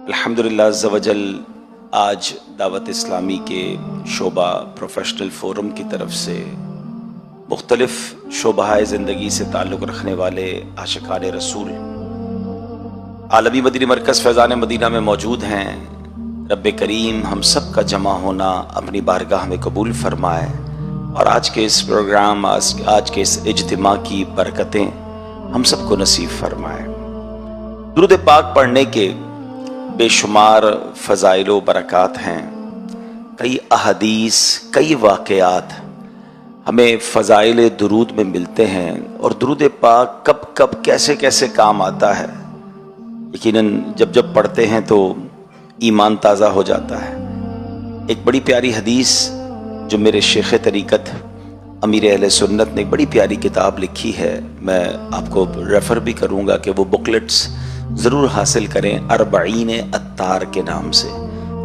الحمدللہ عز و جل آج دعوت اسلامی کے شعبہ پروفیشنل فورم کی طرف سے مختلف شعبہ زندگی سے تعلق رکھنے والے عاشقان رسول عالمی مدنی مرکز فیضان مدینہ میں موجود ہیں۔ رب کریم ہم سب کا جمع ہونا اپنی بارگاہ میں قبول فرمائے اور آج کے اس پروگرام آج کے اس اجتماع کی برکتیں ہم سب کو نصیب فرمائے۔ درود پاک پڑھنے کے بے شمار فضائل و برکات ہیں، کئی احادیث، کئی واقعات ہمیں فضائل درود میں ملتے ہیں، اور درود پاک کب کب کیسے کیسے کام آتا ہے یقیناً جب پڑھتے ہیں تو ایمان تازہ ہو جاتا ہے۔ ایک بڑی پیاری حدیث جو میرے شیخ طریقت امیر اہل سنت نے ایک بڑی پیاری کتاب لکھی ہے، میں آپ کو ریفر بھی کروں گا کہ وہ بکلٹس ضرور حاصل کریں، اربعین عطار کے نام سے،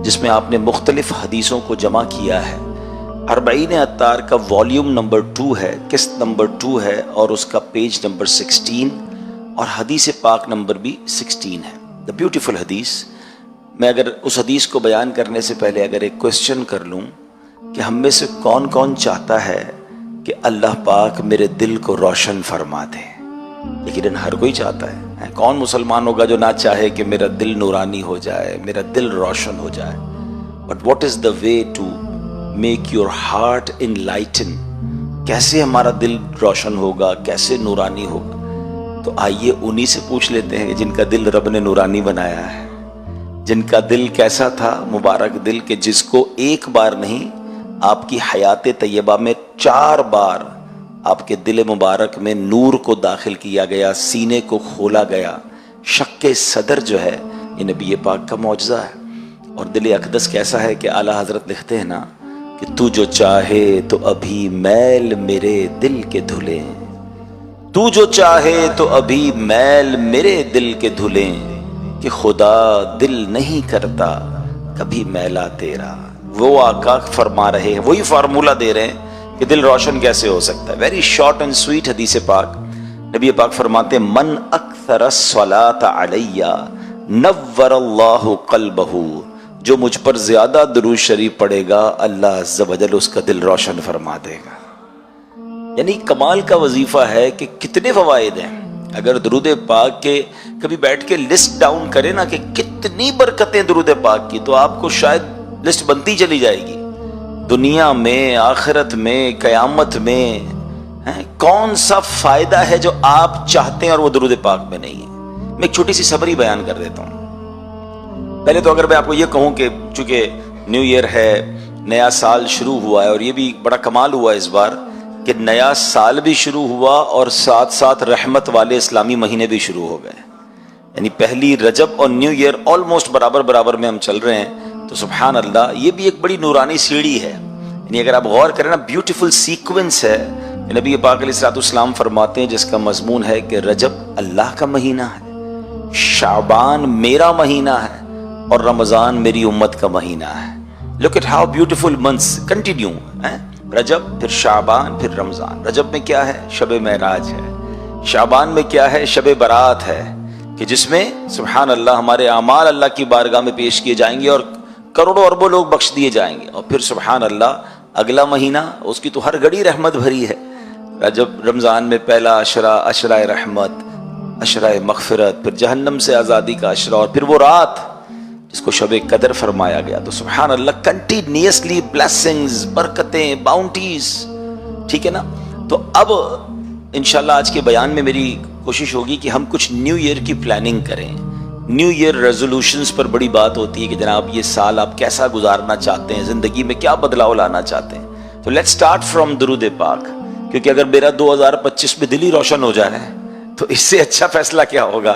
جس میں آپ نے مختلف حدیثوں کو جمع کیا ہے۔ اربعین عطار کا والیوم نمبر 2 ہے، قسط نمبر 2 ہے، اور اس کا پیج نمبر 16 اور حدیث پاک نمبر بھی 16 ہے۔ دا بیوٹیفل حدیث۔ میں اگر اس حدیث کو بیان کرنے سے پہلے اگر ایک کوسچن کر لوں کہ ہم میں سے کون کون چاہتا ہے کہ اللہ پاک میرے دل کو روشن فرما دے؟ لیکن ہر کوئی چاہتا ہے۔ کون مسلمان ہوگا جو نہ چاہے کہ میرا دل نورانی ہو جائے، میرا دل روشن ہو جائے؟ But what is the way to make your heart enlighten? کیسے ہمارا دل روشن ہوگا، کیسے نورانی ہوگا؟ تو آئیے انہی سے پوچھ لیتے ہیں جن کا دل رب نے نورانی بنایا ہے، جن کا دل کیسا تھا، مبارک دل کہ جس کو ایک بار نہیں آپ کی حیات طیبہ میں 4 بار آپ کے دل مبارک میں نور کو داخل کیا گیا، سینے کو کھولا گیا۔ شق صدر جو ہے یہ نبی پاک کا معجزہ ہے۔ اور دل اقدس کیسا ہے کہ اعلیٰ حضرت لکھتے ہیں نا کہ تو جو چاہے تو ابھی میل میرے دل کے دھلیں، تو جو چاہے تو ابھی میل میرے دل کے دھلیں، کہ خدا دل نہیں کرتا کبھی میلا تیرا۔ وہ آقا فرما رہے ہیں، وہی فارمولہ دے رہے ہیں کہ دل روشن کیسے ہو سکتا ہے۔ ویری شارٹ اینڈ سویٹ حدیث پاک۔ نبی پاک فرماتے ہیں من اکثر الصلاۃ علی نور اللہ قلبہ، جو مجھ پر زیادہ درود شریف پڑھے گا اللہ عز و جل اس کا دل روشن فرما دے گا۔ یعنی کمال کا وظیفہ ہے کہ کتنے فوائد ہیں۔ اگر درود پاک کے کبھی بیٹھ کے لسٹ ڈاؤن کرے نا کہ کتنی برکتیں درود پاک کی، تو آپ کو شاید لسٹ بنتی چلی جائے گی۔ دنیا میں، آخرت میں، قیامت میں کون سا فائدہ ہے جو آپ چاہتے ہیں اور وہ درود پاک میں نہیں ہے؟ میں ایک چھوٹی سی سمری بیان کر دیتا ہوں۔ پہلے تو اگر میں آپ کو یہ کہوں کہ چونکہ نیو ایئر ہے، نیا سال شروع ہوا ہے، اور یہ بھی بڑا کمال ہوا اس بار کہ نیا سال بھی شروع ہوا اور ساتھ ساتھ رحمت والے اسلامی مہینے بھی شروع ہو گئے۔ یعنی پہلی رجب اور نیو ایئر آلموسٹ برابر میں ہم چل رہے ہیں۔ تو سبحان اللہ، یہ بھی ایک بڑی نورانی سیڑھی ہے۔ یعنی اگر آپ غور کریں نا، بیوٹیفل سیکوینس ہے۔ نبی پاک علیہ الصلوۃ والسلام فرماتے ہیں جس کا مضمون ہے کہ رجب اللہ کا مہینہ ہے، شعبان میرا مہینہ ہے، اور رمضان میری امت کا مہینہ ہے۔ Look at how beautiful months continue. رجب، پھر شعبان، پھر رمضان۔ رجب میں کیا ہے؟ شب معراج ہے۔ شعبان میں کیا ہے؟ شب برات ہے، کہ جس میں سبحان اللہ ہمارے اعمال اللہ کی بارگاہ میں پیش کیے جائیں گے اور کروڑوں اربوں لوگ بخش دیے جائیں گے۔ اور پھر سبحان اللہ اگلا مہینہ، اس کی تو ہر گھڑی رحمت بھری ہے۔ رجب، رمضان میں پہلا عشرہ، عشرہ رحمت، عشرہ مغفرت، پھر جہنم سے آزادی کا عشرہ، اور پھر وہ رات جس کو شب قدر فرمایا گیا۔ تو سبحان اللہ کنٹینیوسلی بلیسنگز، برکتیں، باؤنٹیز، ٹھیک ہے نا؟ تو اب انشاءاللہ آج کے بیان میں میری کوشش ہوگی کہ ہم کچھ نیو ایئر کی پلاننگ کریں۔ نیو ایئر ریزولوشنز پر بڑی بات ہوتی ہے کہ جناب یہ سال آپ کیسا گزارنا چاہتے ہیں، زندگی میں کیا بدلاؤ لانا چاہتے ہیں۔ تو لیٹس سٹارٹ فرام درود پاک، کیونکہ اگر میرا 2025 میں دل ہی روشن ہو جائے تو اس سے اچھا فیصلہ کیا ہوگا؟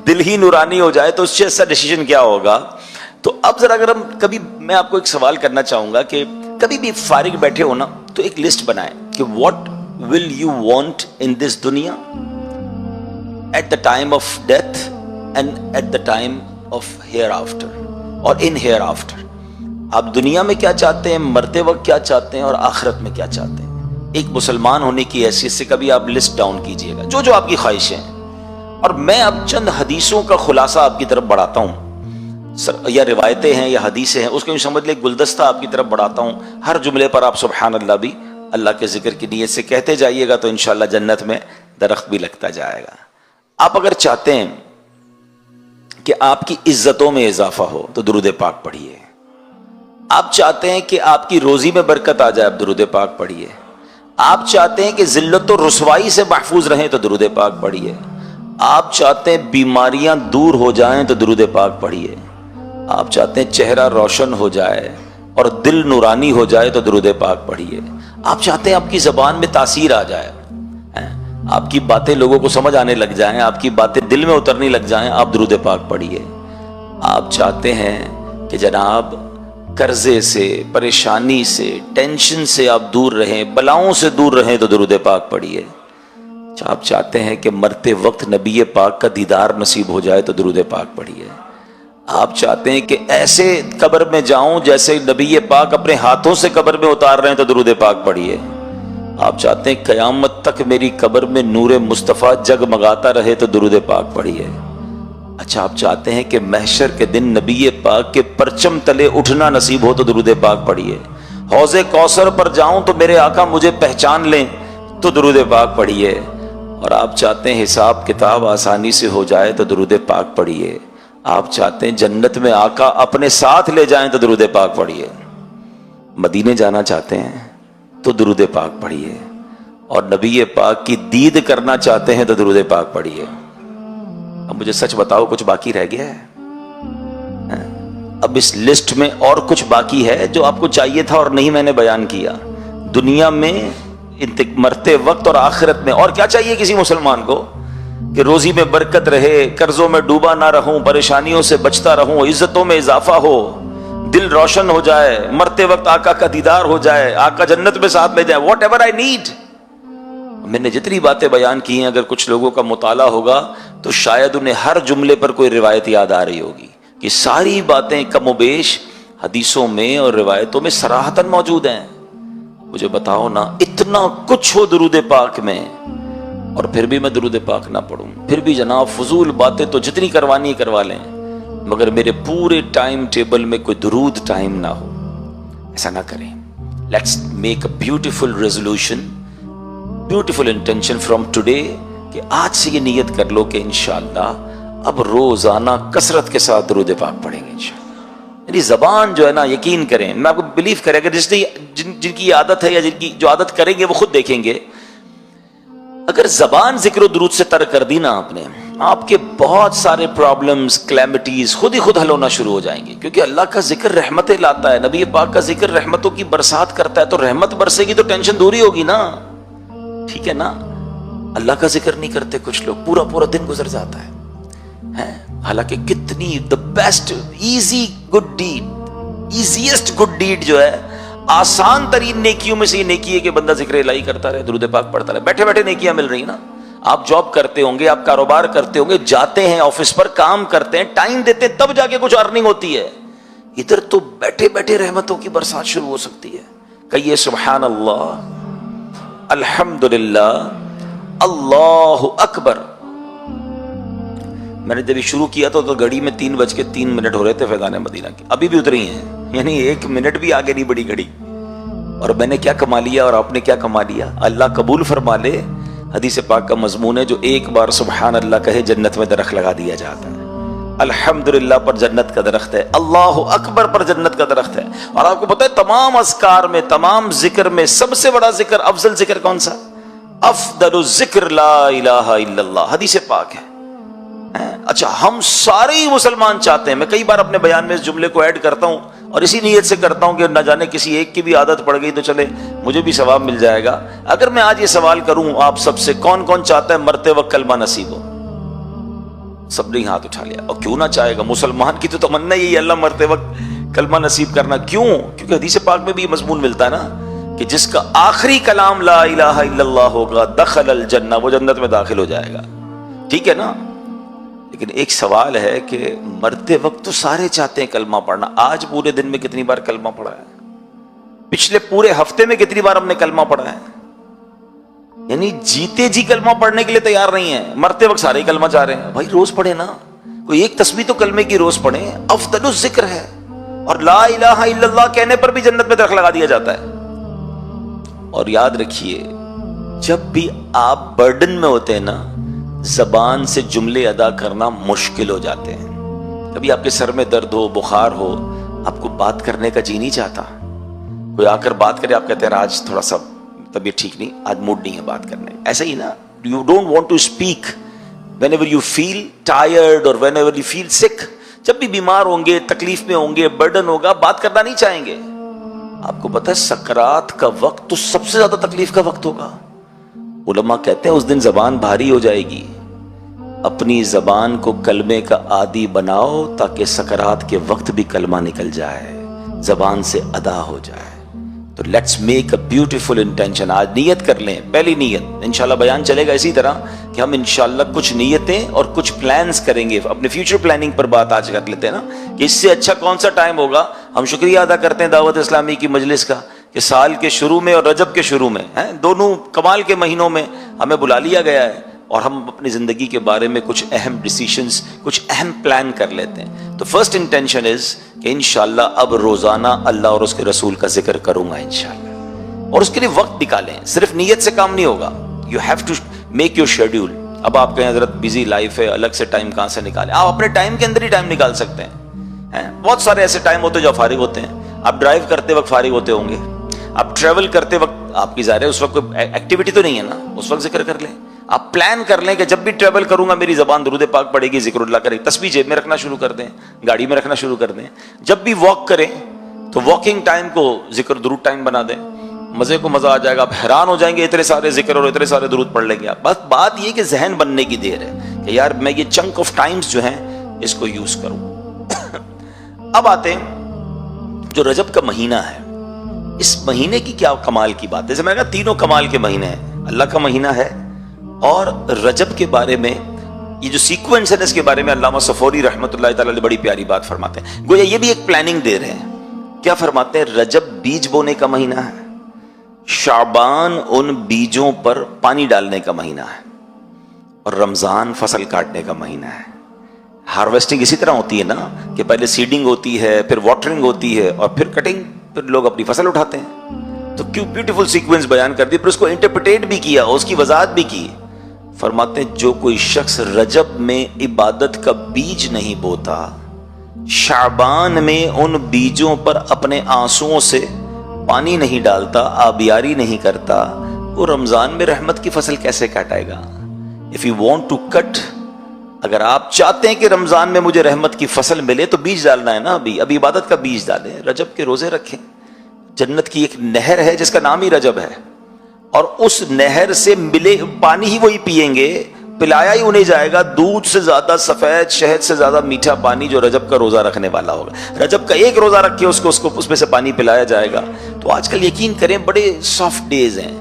دل ہی نورانی ہو جائے تو اس سے اچھا ڈیسیژن کیا ہوگا؟ تو اب ذرا اگر ہم کبھی، میں آپ کو ایک سوال کرنا چاہوں گا کہ کبھی بھی فارغ بیٹھے ہو نا تو ایک لسٹ بنائیں کہ what will you want in this دنیا at the time of death and at the time of hereafter, اور ان ہیئر آفٹر۔ آپ دنیا میں کیا چاہتے ہیں، مرتے وقت کیا چاہتے ہیں، اور آخرت میں کیا چاہتے ہیں؟ ایک مسلمان ہونے کی حیثیت سے کبھی آپ لسٹ ڈاؤن کیجئے گا جو آپ کی خواہشیں ہیں۔ اور میں اب چند حدیثوں کا خلاصہ آپ کی طرف بڑھاتا ہوں یا روایتیں ہیں یا حدیثیں ہیں، اس کو یوں سمجھ لیں گلدستہ آپ کی طرف بڑھاتا ہوں، ہر جملے پر آپ سبحان اللہ بھی اللہ کے ذکر کی نیت سے کہتے جائیے گا تو انشاءاللہ جنت میں درخت بھی لگتا جائے گا۔ آپ اگر چاہتے ہیں کہ آپ کی عزتوں میں اضافہ ہو تو درود پاک پڑھیے، آپ چاہتے ہیں کہ آپ کی روزی میں برکت آ جائے، آپ درود پاک پڑھیے، آپ چاہتے ہیں کہ ذلت و رسوائی سے محفوظ رہیں تو درود پاک پڑھیے، آپ چاہتے ہیں بیماریاں دور ہو جائیں تو درود پاک پڑھیے، آپ چاہتے ہیں چہرہ روشن ہو جائے اور دل نورانی ہو جائے تو درود پاک پڑھیے، آپ چاہتے ہیں آپ کی زبان میں تاثیر آ جائے، آپ کی باتیں لوگوں کو سمجھ آنے لگ جائیں، آپ کی باتیں دل میں اترنے لگ جائیں، آپ درود پاک پڑھیے، آپ چاہتے ہیں کہ جناب قرضے سے، پریشانی سے، ٹینشن سے آپ دور رہیں، بلاؤں سے دور رہیں تو درود پاک پڑھیے، آپ چاہتے ہیں کہ مرتے وقت نبی پاک کا دیدار نصیب ہو جائے تو درود پاک پڑھیے، آپ چاہتے ہیں کہ ایسے قبر میں جاؤں جیسے نبی پاک اپنے ہاتھوں سے قبر میں اتار رہے ہیں تو درود پاک پڑھیے، آپ چاہتے ہیں قیامت تک میری قبر میں نور مصطفیٰ جگمگاتا رہے تو درود پاک پڑھیے، اچھا آپ چاہتے ہیں کہ محشر کے دن نبی پاک کے پرچم تلے اٹھنا نصیب ہو تو درود پاک پڑھیے، حوض کوثر پر جاؤں تو میرے آقا مجھے پہچان لیں تو درود پاک پڑھیے، اور آپ چاہتے ہیں حساب کتاب آسانی سے ہو جائے تو درود پاک پڑھیے، آپ چاہتے ہیں جنت میں آقا اپنے ساتھ لے جائیں تو درود پاک پڑھیے، مدینے جانا چاہتے ہیں تو درود پاک پڑھیے، اور نبی پاک کی دید کرنا چاہتے ہیں تو درود پاک پڑھیے۔ اب مجھے سچ بتاؤ کچھ باقی رہ گیا ہے؟ اب اس لسٹ میں اور کچھ باقی ہے جو آپ کو چاہیے تھا اور نہیں میں نے بیان کیا؟ دنیا میں مرتے وقت اور آخرت میں اور کیا چاہیے کسی مسلمان کو؟ کہ روزی میں برکت رہے، قرضوں میں ڈوبا نہ رہوں، پریشانیوں سے بچتا رہوں، عزتوں میں اضافہ ہو، دل روشن ہو جائے، مرتے وقت آقا کا دیدار ہو جائے، آقا جنت میں ساتھ لے جائے، واٹ ایور آئی نیڈ۔ میں نے جتنی باتیں بیان کی ہیں اگر کچھ لوگوں کا مطالعہ ہوگا تو شاید انہیں ہر جملے پر کوئی روایت یاد آ رہی ہوگی، کہ ساری باتیں کم و بیش حدیثوں میں اور روایتوں میں صراحتاً موجود ہیں۔ مجھے بتاؤ نا، اتنا کچھ ہو درود پاک میں اور پھر بھی میں درود پاک نہ پڑھوں، پھر بھی جناب فضول باتیں تو جتنی کروانی ہے کروا لیں، مگر میرے پورے ٹائم ٹیبل میں کوئی درود ٹائم نہ ہو۔ ایسا نہ کریں۔ Let's make a beautiful resolution, beautiful intention from today, کہ آج سے یہ نیت کر لو کہ انشاءاللہ اب روزانہ کثرت کے ساتھ درود پاک پڑھیں گے انشاءاللہ۔ یعنی زبان جو ہے نا، یقین کریں، میں آپ کو بلیو کریں، اگر جن کی عادت ہے یا جن کی جو عادت کریں گے وہ خود دیکھیں گے، اگر زبان ذکر و درود سے ترک کر دی نا آپ نے، آپ کے بہت سارے پرابلمز، کلیمٹیز خود ہی خود حل ہونا شروع ہو جائیں گے، کیونکہ اللہ کا ذکر رحمتیں لاتا ہے، نبی پاک کا ذکر رحمتوں کی برسات کرتا ہے، تو رحمت برسے گی تو ٹینشن دوری ہوگی نا، ٹھیک ہے نا؟ اللہ کا ذکر نہیں کرتے کچھ لوگ، پورا پورا دن گزر جاتا ہے، حالانکہ کتنی the best easy good deed, easiest good deed جو ہے، آسان ترین نیکیوں میں سے یہ نیکی ہے کہ بندہ ذکر الہی کرتا رہے، درود پاک پڑھتا رہے، بیٹھے بیٹھے نیکیاں مل رہی ہیں نا۔ آپ جاب کرتے ہوں گے، آپ کاروبار کرتے ہوں گے، جاتے ہیں آفس پر، کام کرتے ہیں، ٹائم دیتے ہیں، تب جا کے کچھ ارننگ ہوتی ہے، ادھر تو بیٹھے بیٹھے رحمتوں کی برسات شروع ہو سکتی ہے۔ کہیے سبحان اللہ، الحمدللہ، اللہ اکبر۔ میں نے جب شروع کیا تو گھڑی میں 3:03 ہو رہے تھے فیضان مدینہ کے، ابھی بھی اتری ہیں، یعنی 1 منٹ بھی آگے نہیں بڑھی گھڑی، اور میں نے کیا کما لیا اور آپ نے کیا کما لیا، اللہ قبول فرما لے۔ حدیث پاک کا مضمون ہے، جو ایک بار سبحان اللہ کہے جنت میں درخت لگا دیا جاتا ہے، الحمدللہ پر جنت کا درخت ہے، اللہ اکبر پر جنت کا درخت ہے۔ اور آپ کو پتہ ہے تمام اذکار میں، تمام ذکر میں سب سے بڑا ذکر، افضل ذکر کون سا؟ افضل الذکر لا الہ الا اللہ، حدیث پاک ہے۔ اچھا، ہم سارے ہی مسلمان چاہتے ہیں، میں کئی بار اپنے بیان میں اس جملے کو ایڈ کرتا ہوں اور اسی نیت سے کرتا ہوں کہ نہ جانے کسی ایک کی بھی عادت پڑ گئی تو چلے مجھے بھی ثواب مل جائے گا۔ اگر میں آج یہ سوال کروں آپ سب سے، کون کون چاہتا ہے مرتے وقت کلمہ نصیب ہو؟ سب نے ہاتھ اٹھا لیا، اور کیوں نہ چاہے گا، مسلمان کی تو تمنا یہی ہے اللہ مرتے وقت کلمہ نصیب کرنا۔ کیوں؟ کیونکہ حدیث پاک میں بھی یہ مضمون ملتا ہے نا کہ جس کا آخری کلام لا الہ الا اللہ ہوگا دخل الجنہ، وہ جنت میں داخل ہو جائے گا، ٹھیک ہے نا؟ لیکن ایک سوال ہے کہ مرتے وقت تو سارے چاہتے ہیں کلمہ پڑھنا، آج پورے دن میں کتنی بار کلمہ پڑھا ہے؟ پچھلے پورے ہفتے میں کتنی بار ہم نے کلمہ پڑھا ہے؟ یعنی جیتے جی کلمہ پڑھنے کے لیے تیار نہیں ہے، مرتے وقت سارے ہی کلمہ چاہ رہے ہیں۔ بھائی روز پڑھے نا، کوئی ایک تسبیح تو کلمے کی روز پڑھیں، افضل الذکر ہے، اور لا الہ الا اللہ کہنے پر بھی جنت میں درخت لگا دیا جاتا ہے۔ اور یاد رکھیے جب بھی آپ برڈن میں ہوتے ہیں نا، زبان سے جملے ادا کرنا مشکل ہو جاتے ہیں۔ کبھی آپ کے سر میں درد ہو، بخار ہو، آپ کو بات کرنے کا جی نہیں چاہتا، کوئی آ کر بات کرے، آپ کہتے ہیں آج تھوڑا سا طبیعت ٹھیک نہیں، آج موڈ نہیں ہے بات کرنے۔ ایسا ہی نا، you don't want to speak whenever you feel tired or whenever you feel sick۔ جب بھی بیمار ہوں گے، تکلیف میں ہوں گے، برڈن ہوگا، بات کرنا نہیں چاہیں گے۔ آپ کو پتہ ہے سکرات کا وقت تو سب سے زیادہ تکلیف کا وقت ہوگا۔ علماء کہتے ہیں اس دن زبان بھاری ہو جائے گی۔ اپنی زبان کو کلمے کا عادی بناؤ تاکہ سکرات کے وقت بھی کلمہ نکل جائے، زبان سے ادا ہو جائے۔ تو let's make a beautiful intention. آج نیت کر لیں، پہلی نیت انشاءاللہ بیان چلے گا اسی طرح کہ ہم انشاءاللہ کچھ نیتیں اور کچھ پلانز کریں گے۔ اپنے فیوچر پلاننگ پر بات آج کر لیتے ہیں نا کہ اس سے اچھا کون سا ٹائم ہوگا۔ ہم شکریہ ادا کرتے ہیں دعوت اسلامی کی مجلس کا کہ سال کے شروع میں اور رجب کے شروع میں، دونوں کمال کے مہینوں میں ہمیں بلا لیا گیا ہے، اور ہم اپنی زندگی کے بارے میں کچھ اہم ڈیسیشنز، کچھ اہم پلان کر لیتے ہیں۔ تو فرسٹ انٹینشن از کہ انشاءاللہ اب روزانہ اللہ اور اس کے رسول کا ذکر کروں گا انشاءاللہ، اور اس کے لیے وقت نکالیں۔ صرف نیت سے کام نہیں ہوگا، you have to make your schedule. اب آپ کہیں حضرت بزی لائف ہے، الگ سے ٹائم کہاں سے نکالیں؟ آپ اپنے ٹائم کے اندر ہی ٹائم نکال سکتے ہیں۔ بہت سارے ایسے ٹائم ہوتے ہیں جو فارغ ہوتے ہیں۔ آپ ڈرائیو کرتے وقت فارغ ہوتے ہوں گے، آپ ٹریول کرتے وقت آپ کی ظاہر ہے اس وقت کوئی ایکٹیویٹی تو نہیں ہے نا، اس وقت ذکر کر لیں۔ آپ پلان کر لیں کہ جب بھی ٹریول کروں گا میری زبان درود پاک پڑے گی، ذکر اللہ کرے گی، تسبیح جیب میں رکھنا شروع کر دیں، گاڑی میں رکھنا شروع کر دیں۔ جب بھی واک کریں تو واکنگ ٹائم کو ذکر درود ٹائم بنا دیں، مزے کو مزہ آ جائے گا، آپ حیران ہو جائیں گے اتنے سارے ذکر اور اتنے سارے درود پڑھ لیں گے آپ۔ بس بات یہ کہ ذہن بننے کی دیر ہے کہ یار میں یہ چنک آف ٹائمز جو ہیں اس کو یوز کروں۔ اب آتے ہیں جو رجب کا مہینہ ہے، اس مہینے کی کیا کمال کی بات ہے؟ جیسے میں نے کہا تینوں کمال کے مہینے ہیں، اللہ کا مہینہ ہے، اور رجب کے بارے میں یہ جو سیکوینس ہے اس کے بارے میں علامہ صفوری رحمۃ اللہ تعالی بڑی پیاری بات فرماتے ہیں۔ گویا یہ بھی ایک پلاننگ دے رہے ہیں۔ کیا فرماتے ہیں؟ رجب بیج بونے کا مہینہ ہے، شعبان ان بیجوں پر پانی ڈالنے کا مہینہ ہے، اور رمضان فصل کاٹنے کا مہینہ ہے۔ ہارویسٹنگ اسی طرح ہوتی ہے نا کہ پہلے سیڈنگ ہوتی ہے، پھر واٹرنگ ہوتی ہے، اور پھر کٹنگ، پھر لوگ اپنی فصل اٹھاتے ہیں۔ تو کیوں بیوٹیفل سیکوینس بیان کر دی، پھر اس کو انٹرپریٹ بھی کیا، اس کی وضاحت بھی کی۔ فرماتے ہیں جو کوئی شخص رجب میں عبادت کا بیج نہیں بوتا، شعبان میں ان بیجوں پر اپنے آنسوؤں سے پانی نہیں ڈالتا، آبیاری نہیں کرتا، وہ رمضان میں رحمت کی فصل کیسے کاٹائے گا؟ If you want to cut، اگر آپ چاہتے ہیں کہ رمضان میں مجھے رحمت کی فصل ملے تو بیج ڈالنا ہے نا، ابھی عبادت کا بیج ڈالیں، رجب کے روزے رکھیں۔ جنت کی ایک نہر ہے جس کا نام ہی رجب ہے، اور اس نہر سے ملے پانی ہی وہی پیئیں گے، پلایا ہی انہیں جائے گا دودھ سے زیادہ سفید، شہد سے زیادہ میٹھا پانی جو رجب کا روزہ رکھنے والا ہوگا۔ رجب کا ایک روزہ رکھ کے اس کو اس میں سے پانی پلایا جائے گا۔ تو آج کل یقین کریں بڑے سافٹ ڈیز ہیں،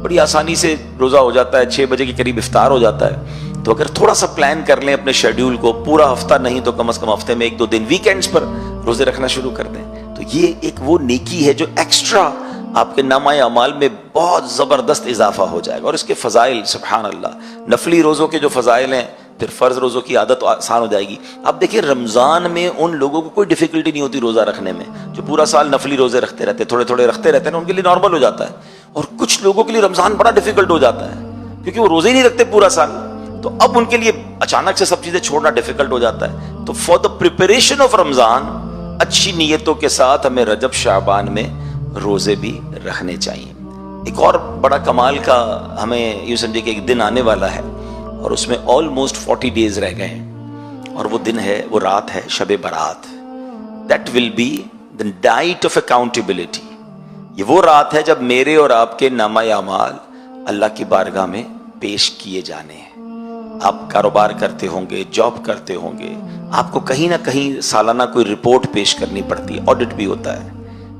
بڑی آسانی سے روزہ ہو جاتا ہے، 6 بجے کے قریب افطار ہو جاتا ہے۔ تو اگر تھوڑا سا پلان کر لیں اپنے شیڈیول کو، پورا ہفتہ نہیں تو کم از کم ہفتے میں 1-2 دن ویکینڈز پر روزے رکھنا شروع کر دیں، تو یہ ایک وہ نیکی ہے جو ایکسٹرا آپ کے نامہ اعمال میں بہت زبردست اضافہ ہو جائے گا۔ اور اس کے فضائل سبحان اللہ، نفلی روزوں کے جو فضائل ہیں، پھر فرض روزوں کی عادت آسان ہو جائے گی۔ آپ دیکھیں رمضان میں ان لوگوں کو کوئی ڈیفیکلٹی نہیں ہوتی روزہ رکھنے میں، جو پورا سال نفلی روزے رکھتے رہتے، تھوڑے تھوڑے رکھتے رہتے ہیں، ان کے لیے نارمل ہو جاتا ہے۔ اور کچھ لوگوں کے لیے رمضان بڑا ڈیفیکلٹ ہو جاتا ہے کیونکہ وہ روزے ہی نہیں رکھتے پورا سال، تو اب ان کے لیے اچانک سے سب چیزیں چھوڑنا ڈیفیکلٹ ہو جاتا ہے۔ تو فار دا پریپریشن آف رمضان اچھی نیتوں کے ساتھ ہمیں رجب شعبان میں روزے بھی رکھنے چاہیے۔ ایک اور بڑا کمال کا ہمیں یوں سمجھے کہ ایک دن آنے والا ہے، اور اس میں آلموسٹ 40 ڈیز رہ گئے ہیں، اور وہ دن ہے، وہ رات ہے Shab Barat. That will be the night of accountability. یہ وہ رات ہے جب میرے اور آپ کے نامہ اعمال اللہ کی بارگاہ میں پیش کیے جانے ہیں۔ آپ کاروبار کرتے ہوں گے، جاب کرتے ہوں گے، آپ کو کہیں نہ کہیں سالانہ کوئی رپورٹ پیش کرنی پڑتی ہے، آڈٹ بھی ہوتا ہے۔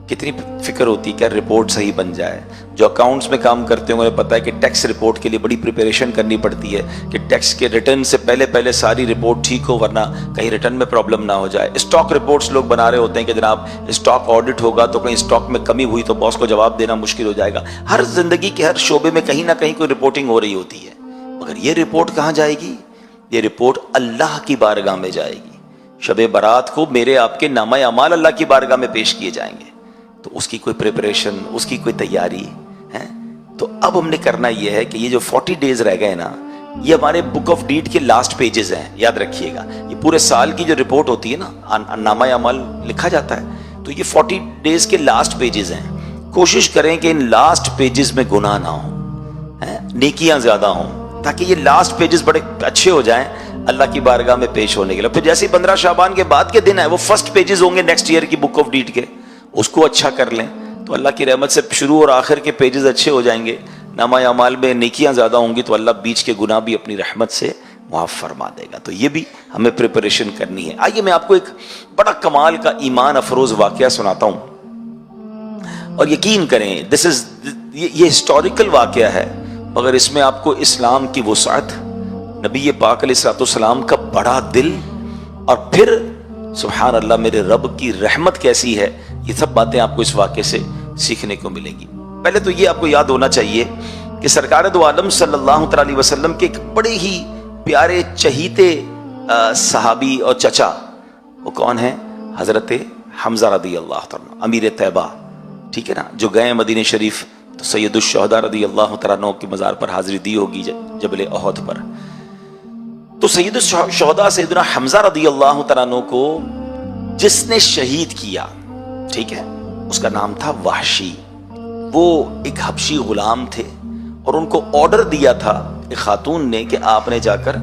کتنی فکر ہوتی ہے کہ رپورٹ صحیح بن جائے۔ جو اکاؤنٹس میں کام کرتے ہیں انہیں پتہ ہے کہ ٹیکس رپورٹ کے لیے بڑی پریپریشن کرنی پڑتی ہے کہ ٹیکس کے ریٹرن سے پہلے ساری رپورٹ ٹھیک ہو، ورنہ کہیں ریٹرن میں پرابلم نہ ہو جائے۔ اسٹاک رپورٹس لوگ بنا رہے ہوتے ہیں کہ جناب اسٹاک آڈٹ ہوگا تو کہیں اسٹاک میں کمی ہوئی تو باس کو جواب دینا مشکل ہو جائے گا۔ ہر زندگی کے ہر شعبے میں کہیں نہ کہیں کوئی رپورٹنگ ہو رہی ہوتی ہے، مگر یہ رپورٹ کہاں جائے گی؟ یہ رپورٹ اللہ کی بارگاہ میں جائے گی. شب برات کو میرے آپ کے نامہ اعمال اللہ کی بارگاہ میں پیش کیے جائیں گے. تو اس کی کوئی پریپریشن، اس کی کوئی تیاری ہے. تو اب ہم نے کرنا یہ ہے کہ یہ جو 40 ڈیز رہ گئے نا، یہ ہمارے بک آف ڈیٹ کے لاسٹ پیجز ہیں. یاد رکھیے گا، یہ پورے سال کی جو رپورٹ ہوتی ہے نا، نامہ اعمال لکھا جاتا ہے، تو یہ 40 ڈیز کے لاسٹ پیجز ہیں. کوشش کریں کہ ان لاسٹ پیجز میں گناہ نہ ہوں، نیکیاں زیادہ ہوں، تاکہ یہ لاسٹ پیجز بڑے اچھے ہو جائیں اللہ کی بارگاہ میں پیش ہونے کے لیے. پھر جیسے 15 شعبان کے بعد کے دن ہے، وہ فرسٹ پیجز ہوں گے نیکسٹ ایئر کی بک آف ڈیٹ کے، اس کو اچھا کر لیں تو اللہ کی رحمت سے شروع اور آخر کے پیجز اچھے ہو جائیں گے. نامہ اعمال میں نیکیاں زیادہ ہوں گی تو اللہ بیچ کے گناہ بھی اپنی رحمت سے معاف فرما دے گا. تو یہ بھی ہمیں پریپریشن کرنی ہے. آئیے میں آپ کو ایک بڑا کمال کا ایمان افروز واقعہ سناتا ہوں، اور یقین کریں یہ ہسٹوریکل واقعہ ہے، مگر اس میں آپ کو اسلام کی وسعت، نبی پاک علیہ الصلوۃ والسلام کا بڑا دل، اور پھر سبحان اللہ میرے رب کی رحمت کیسی ہے، یہ سب باتیں آپ کو اس واقعے سے سیکھنے کو ملیں گی. پہلے تو یہ آپ کو یاد ہونا چاہیے کہ سرکار دو عالم صلی اللہ تعالی علیہ وسلم کے ایک بڑے ہی پیارے چہیتے صحابی اور چچا، وہ کون ہیں؟ حضرت حمزہ رضی اللہ تعالیٰ، امیر طیبہ، ٹھیک ہے نا، جو گئے مدینہ شریف تو سید الشہداء رضی اللہ تعالیٰ عنہ کی مزار پر حاضری دی ہوگی جبل احد پر. تو سید الشہداء سیدنا حمزہ رضی اللہ تعالیٰ عنہ کو جس نے شہید کیا، ٹھیک ہے، اس کا نام تھا وحشی. وہ ایک حبشی غلام تھے، اور ان کو آرڈر دیا تھا ایک خاتون نے کہ آپ نے جا کر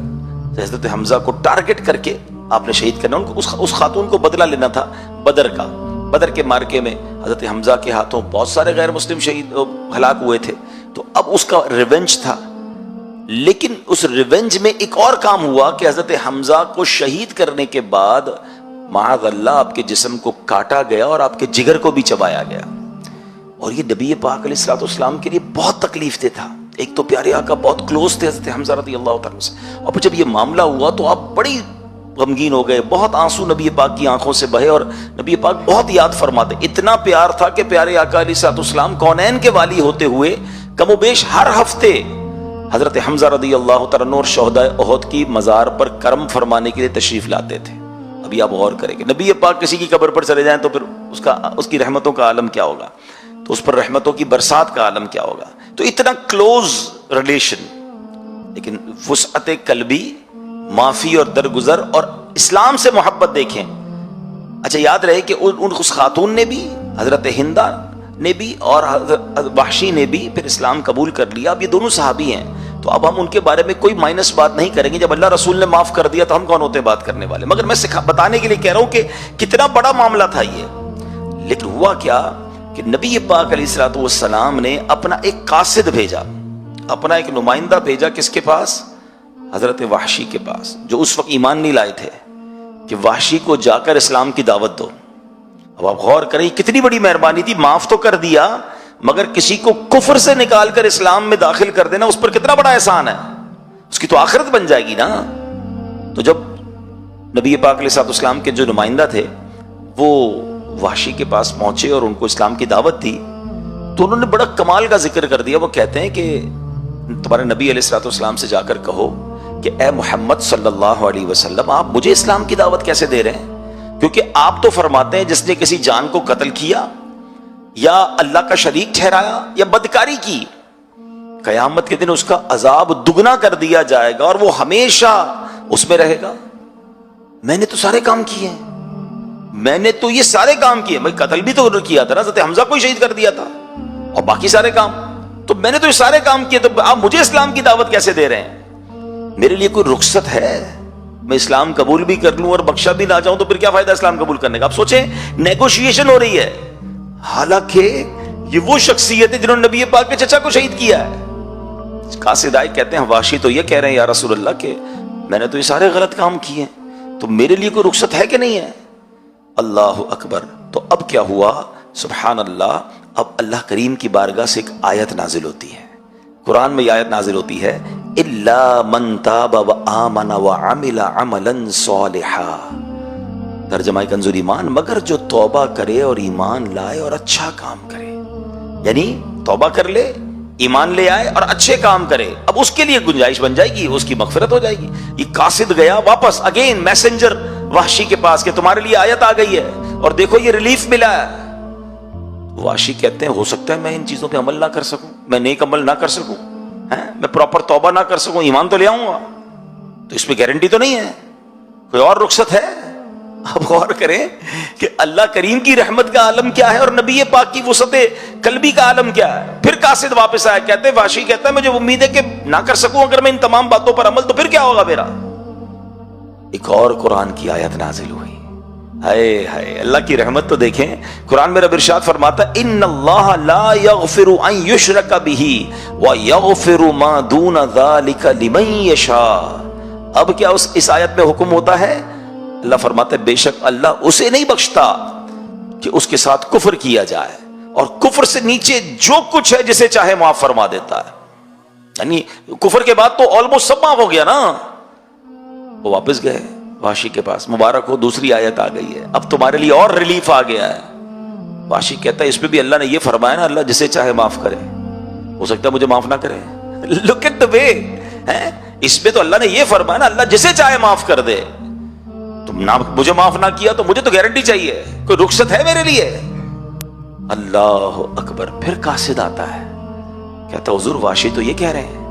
حضرت حمزہ کو ٹارگٹ کر کے آپ نے شہید کرنا. ان کو اس خاتون کو بدلہ لینا تھا بدر کا. بدر کے مارکے میں حضرت حمزہ کے ہاتھوں بہت سارے غیر مسلم شہید ہلاک ہوئے تھے، تو اب اس کا ریونج تھا. لیکن اس ریونج میں ایک اور کام ہوا کہ حضرت حمزہ کو شہید کرنے کے بعد معاذ اللہ آپ کے جسم کو کاٹا گیا اور آپ کے جگر کو بھی چبایا گیا. اور یہ نبی پاک علیہ الصلوۃ والسلام کے لیے بہت تکلیف دہ تھا. ایک تو پیارے آقا بہت کلوز تھے حضرت حمزہ رضی اللہ تعالیٰ سے، اور جب یہ معاملہ ہوا تو آپ بڑی غمگین ہو گئے. بہت آنسو نبی پاک کی آنکھوں سے بہے، اور نبی پاک بہت یاد فرماتے. اتنا پیار تھا کہ پیارے آقا علیہ الصلوۃ والسلام کونین کے والی ہوتے ہوئے کم و بیش ہر ہفتے حضرت حمزہ رضی اللہ تعالیٰ عنہ اور شہداء احد کی مزار پر کرم فرمانے کے لیے تشریف لاتے تھے. ابھی آپ غور کریں کہ نبی پاک کسی کی قبر پر چلے جائیں تو پھر اس کی رحمتوں کا عالم کیا ہوگا، تو اس پر رحمتوں کی برسات کا عالم کیا ہوگا. تو اتنا کلوز ریلیشن، لیکن وسعت قلبی، معافی اور درگزر اور اسلام سے محبت دیکھیں. اچھا یاد رہے کہ اس خاتون نے بھی، حضرت ہندہ نے بھی اور حضرت وحشی نے بھی پھر اسلام قبول کر لیا. اب یہ دونوں صحابی ہیں، تو اب ہم ان کے بارے میں کوئی مائنس بات نہیں کریں گے. جب اللہ رسول نے معاف کر دیا تو ہم کون ہوتے ہیں بات کرنے والے. مگر میں بتانے کے لیے کہہ رہا ہوں کہ کتنا بڑا معاملہ تھا یہ. لیکن ہوا کیا کہ نبی پاک علیہ الصلوۃ والسلام نے اپنا ایک قاصد بھیجا، اپنا ایک نمائندہ بھیجا. کس کے پاس؟ حضرت وحشی کے پاس، جو اس وقت ایمان نہیں لائے تھے، کہ وحشی کو جا کر اسلام کی دعوت دو. اب آپ غور کریں کتنی بڑی مہربانی تھی. معاف تو کر دیا، مگر کسی کو کفر سے نکال کر اسلام میں داخل کر دینا، اس پر کتنا بڑا احسان ہے. اس کی تو آخرت بن جائے گی نا. تو جب نبی پاک علیہ الصلوۃ والسلام کے جو نمائندہ تھے وہ وحشی کے پاس پہنچے اور ان کو اسلام کی دعوت دی، تو انہوں نے بڑا کمال کا ذکر کر دیا. وہ کہتے ہیں کہ تمہارے نبی علیہ الصلوۃ والسلام سے جا کر کہو کہ اے محمد صلی اللہ علیہ وسلم، آپ مجھے اسلام کی دعوت کیسے دے رہے ہیں؟ کیونکہ آپ تو فرماتے ہیں جس نے کسی جان کو قتل کیا یا اللہ کا شریک ٹھہرایا یا بدکاری کی، قیامت کے دن اس کا عذاب دگنا کر دیا جائے گا اور وہ ہمیشہ اس میں رہے گا. میں نے تو سارے کام کیے ہیں، میں نے تو یہ سارے کام کیے. میں قتل بھی تو کیا تھا نا، حضرت حمزہ کو شہید کر دیا تھا، اور باقی سارے کام تو میں نے تو یہ سارے کام کیے. تو آپ مجھے اسلام کی دعوت کیسے دے رہے ہیں؟ میرے لیے کوئی رخصت ہے؟ میں اسلام قبول بھی کر لوں اور بخشا بھی نہ جاؤں تو پھر کیا فائدہ اسلام قبول کرنے کا؟ آپ سوچیں، نیگوشیشن ہو رہی ہے. حالانکہ یہ وہ شخصیت ہے جنہوں نے نبی پاک کے چچا کو شہید کیا ہے. قاصد آئے کہتے ہیں وحشی تو یہ کہہ رہے ہیں یا رسول اللہ کہ میں نے تو یہ سارے غلط کام کیے ہیں، تو میرے لیے کوئی رخصت ہے کہ نہیں ہے؟ اللہ اکبر. تو اب کیا ہوا؟ سبحان اللہ. اب اللہ کریم کی بارگاہ سے ایک آیت نازل ہوتی ہے. قرآن میں یہ آیت نازل ہوتی ہے، الا من تاب وآمن وعمل عملا صالحا. ترجمہ کنز ایمان، مگر جو توبہ کرے اور ایمان لائے اور اچھا کام کرے. یعنی توبہ کر لے، ایمان لے آئے اور اچھے کام کرے، اب اس کے لیے گنجائش بن جائے گی، اس کی مغفرت ہو جائے گی۔ یہ قاصد گیا واپس اگین میسنجر وحشی کے پاس کہ تمہارے لیے آیت آ گئی ہے اور دیکھو یہ ریلیف ملا ہے۔ وحشی کہتے ہیں ہو سکتا ہے میں ان چیزوں پہ عمل نہ کر سکوں، میں نیک عمل نہ کر سکوں، میں پراپر توبہ نہ کر سکوں، ایمان تو لے آؤں گا، تو اس میں گارنٹی تو نہیں ہے، کوئی اور رخصت ہے؟ اب غور کریں کہ اللہ کریم کی رحمت کا عالم کیا ہے اور نبی پاک کی وسعت قلبی کا عالم کیا ہے۔ پھر قاصد واپس آیا، کہتے ہیں وحشی کہتا ہے مجھے امید ہے کہ نہ کر سکوں اگر میں ان تمام باتوں پر عمل، تو پھر کیا ہوگا میرا؟ ایک اور قرآن کی آیت نازل ہوئی، ہائے ہائے اللہ کی رحمت تو دیکھیں۔ قرآن میں رب ارشاد فرماتا ہے ان اللہ لا یغفر ان یشرک بہ ویغفر ما دون ذلک لمن یشاء۔ اب کیا اس آیت میں حکم ہوتا ہے؟ اللہ فرماتا ہے بے شک اللہ اسے نہیں بخشتا کہ اس کے ساتھ کفر کیا جائے، اور کفر سے نیچے جو کچھ ہے جسے چاہے معاف فرما دیتا ہے۔ یعنی کفر کے بعد تو آلموسٹ سب معاف ہو گیا نا۔ وہ واپس گئے وحشی کے پاس، مبارک ہو دوسری آیت آ گئی ہے، اب تمہارے لیے اور ریلیف آ گیا ہے۔ وحشی کہتا ہے اس پہ بھی اللہ نے یہ فرمایا نا اللہ جسے چاہے معاف کرے، ہو سکتا ہے مجھے معاف نہ کرے۔ لک ایٹ دی وے، اس پہ تو اللہ نے یہ فرمایا نا اللہ جسے چاہے معاف کر دے، تم نہ مجھے معاف نہ کیا تو مجھے تو گارنٹی چاہیے، کوئی رخصت ہے میرے لیے؟ اللہ اکبر۔ پھر قاصد آتا ہے کہتا حضور وحشی تو یہ کہہ رہے ہیں۔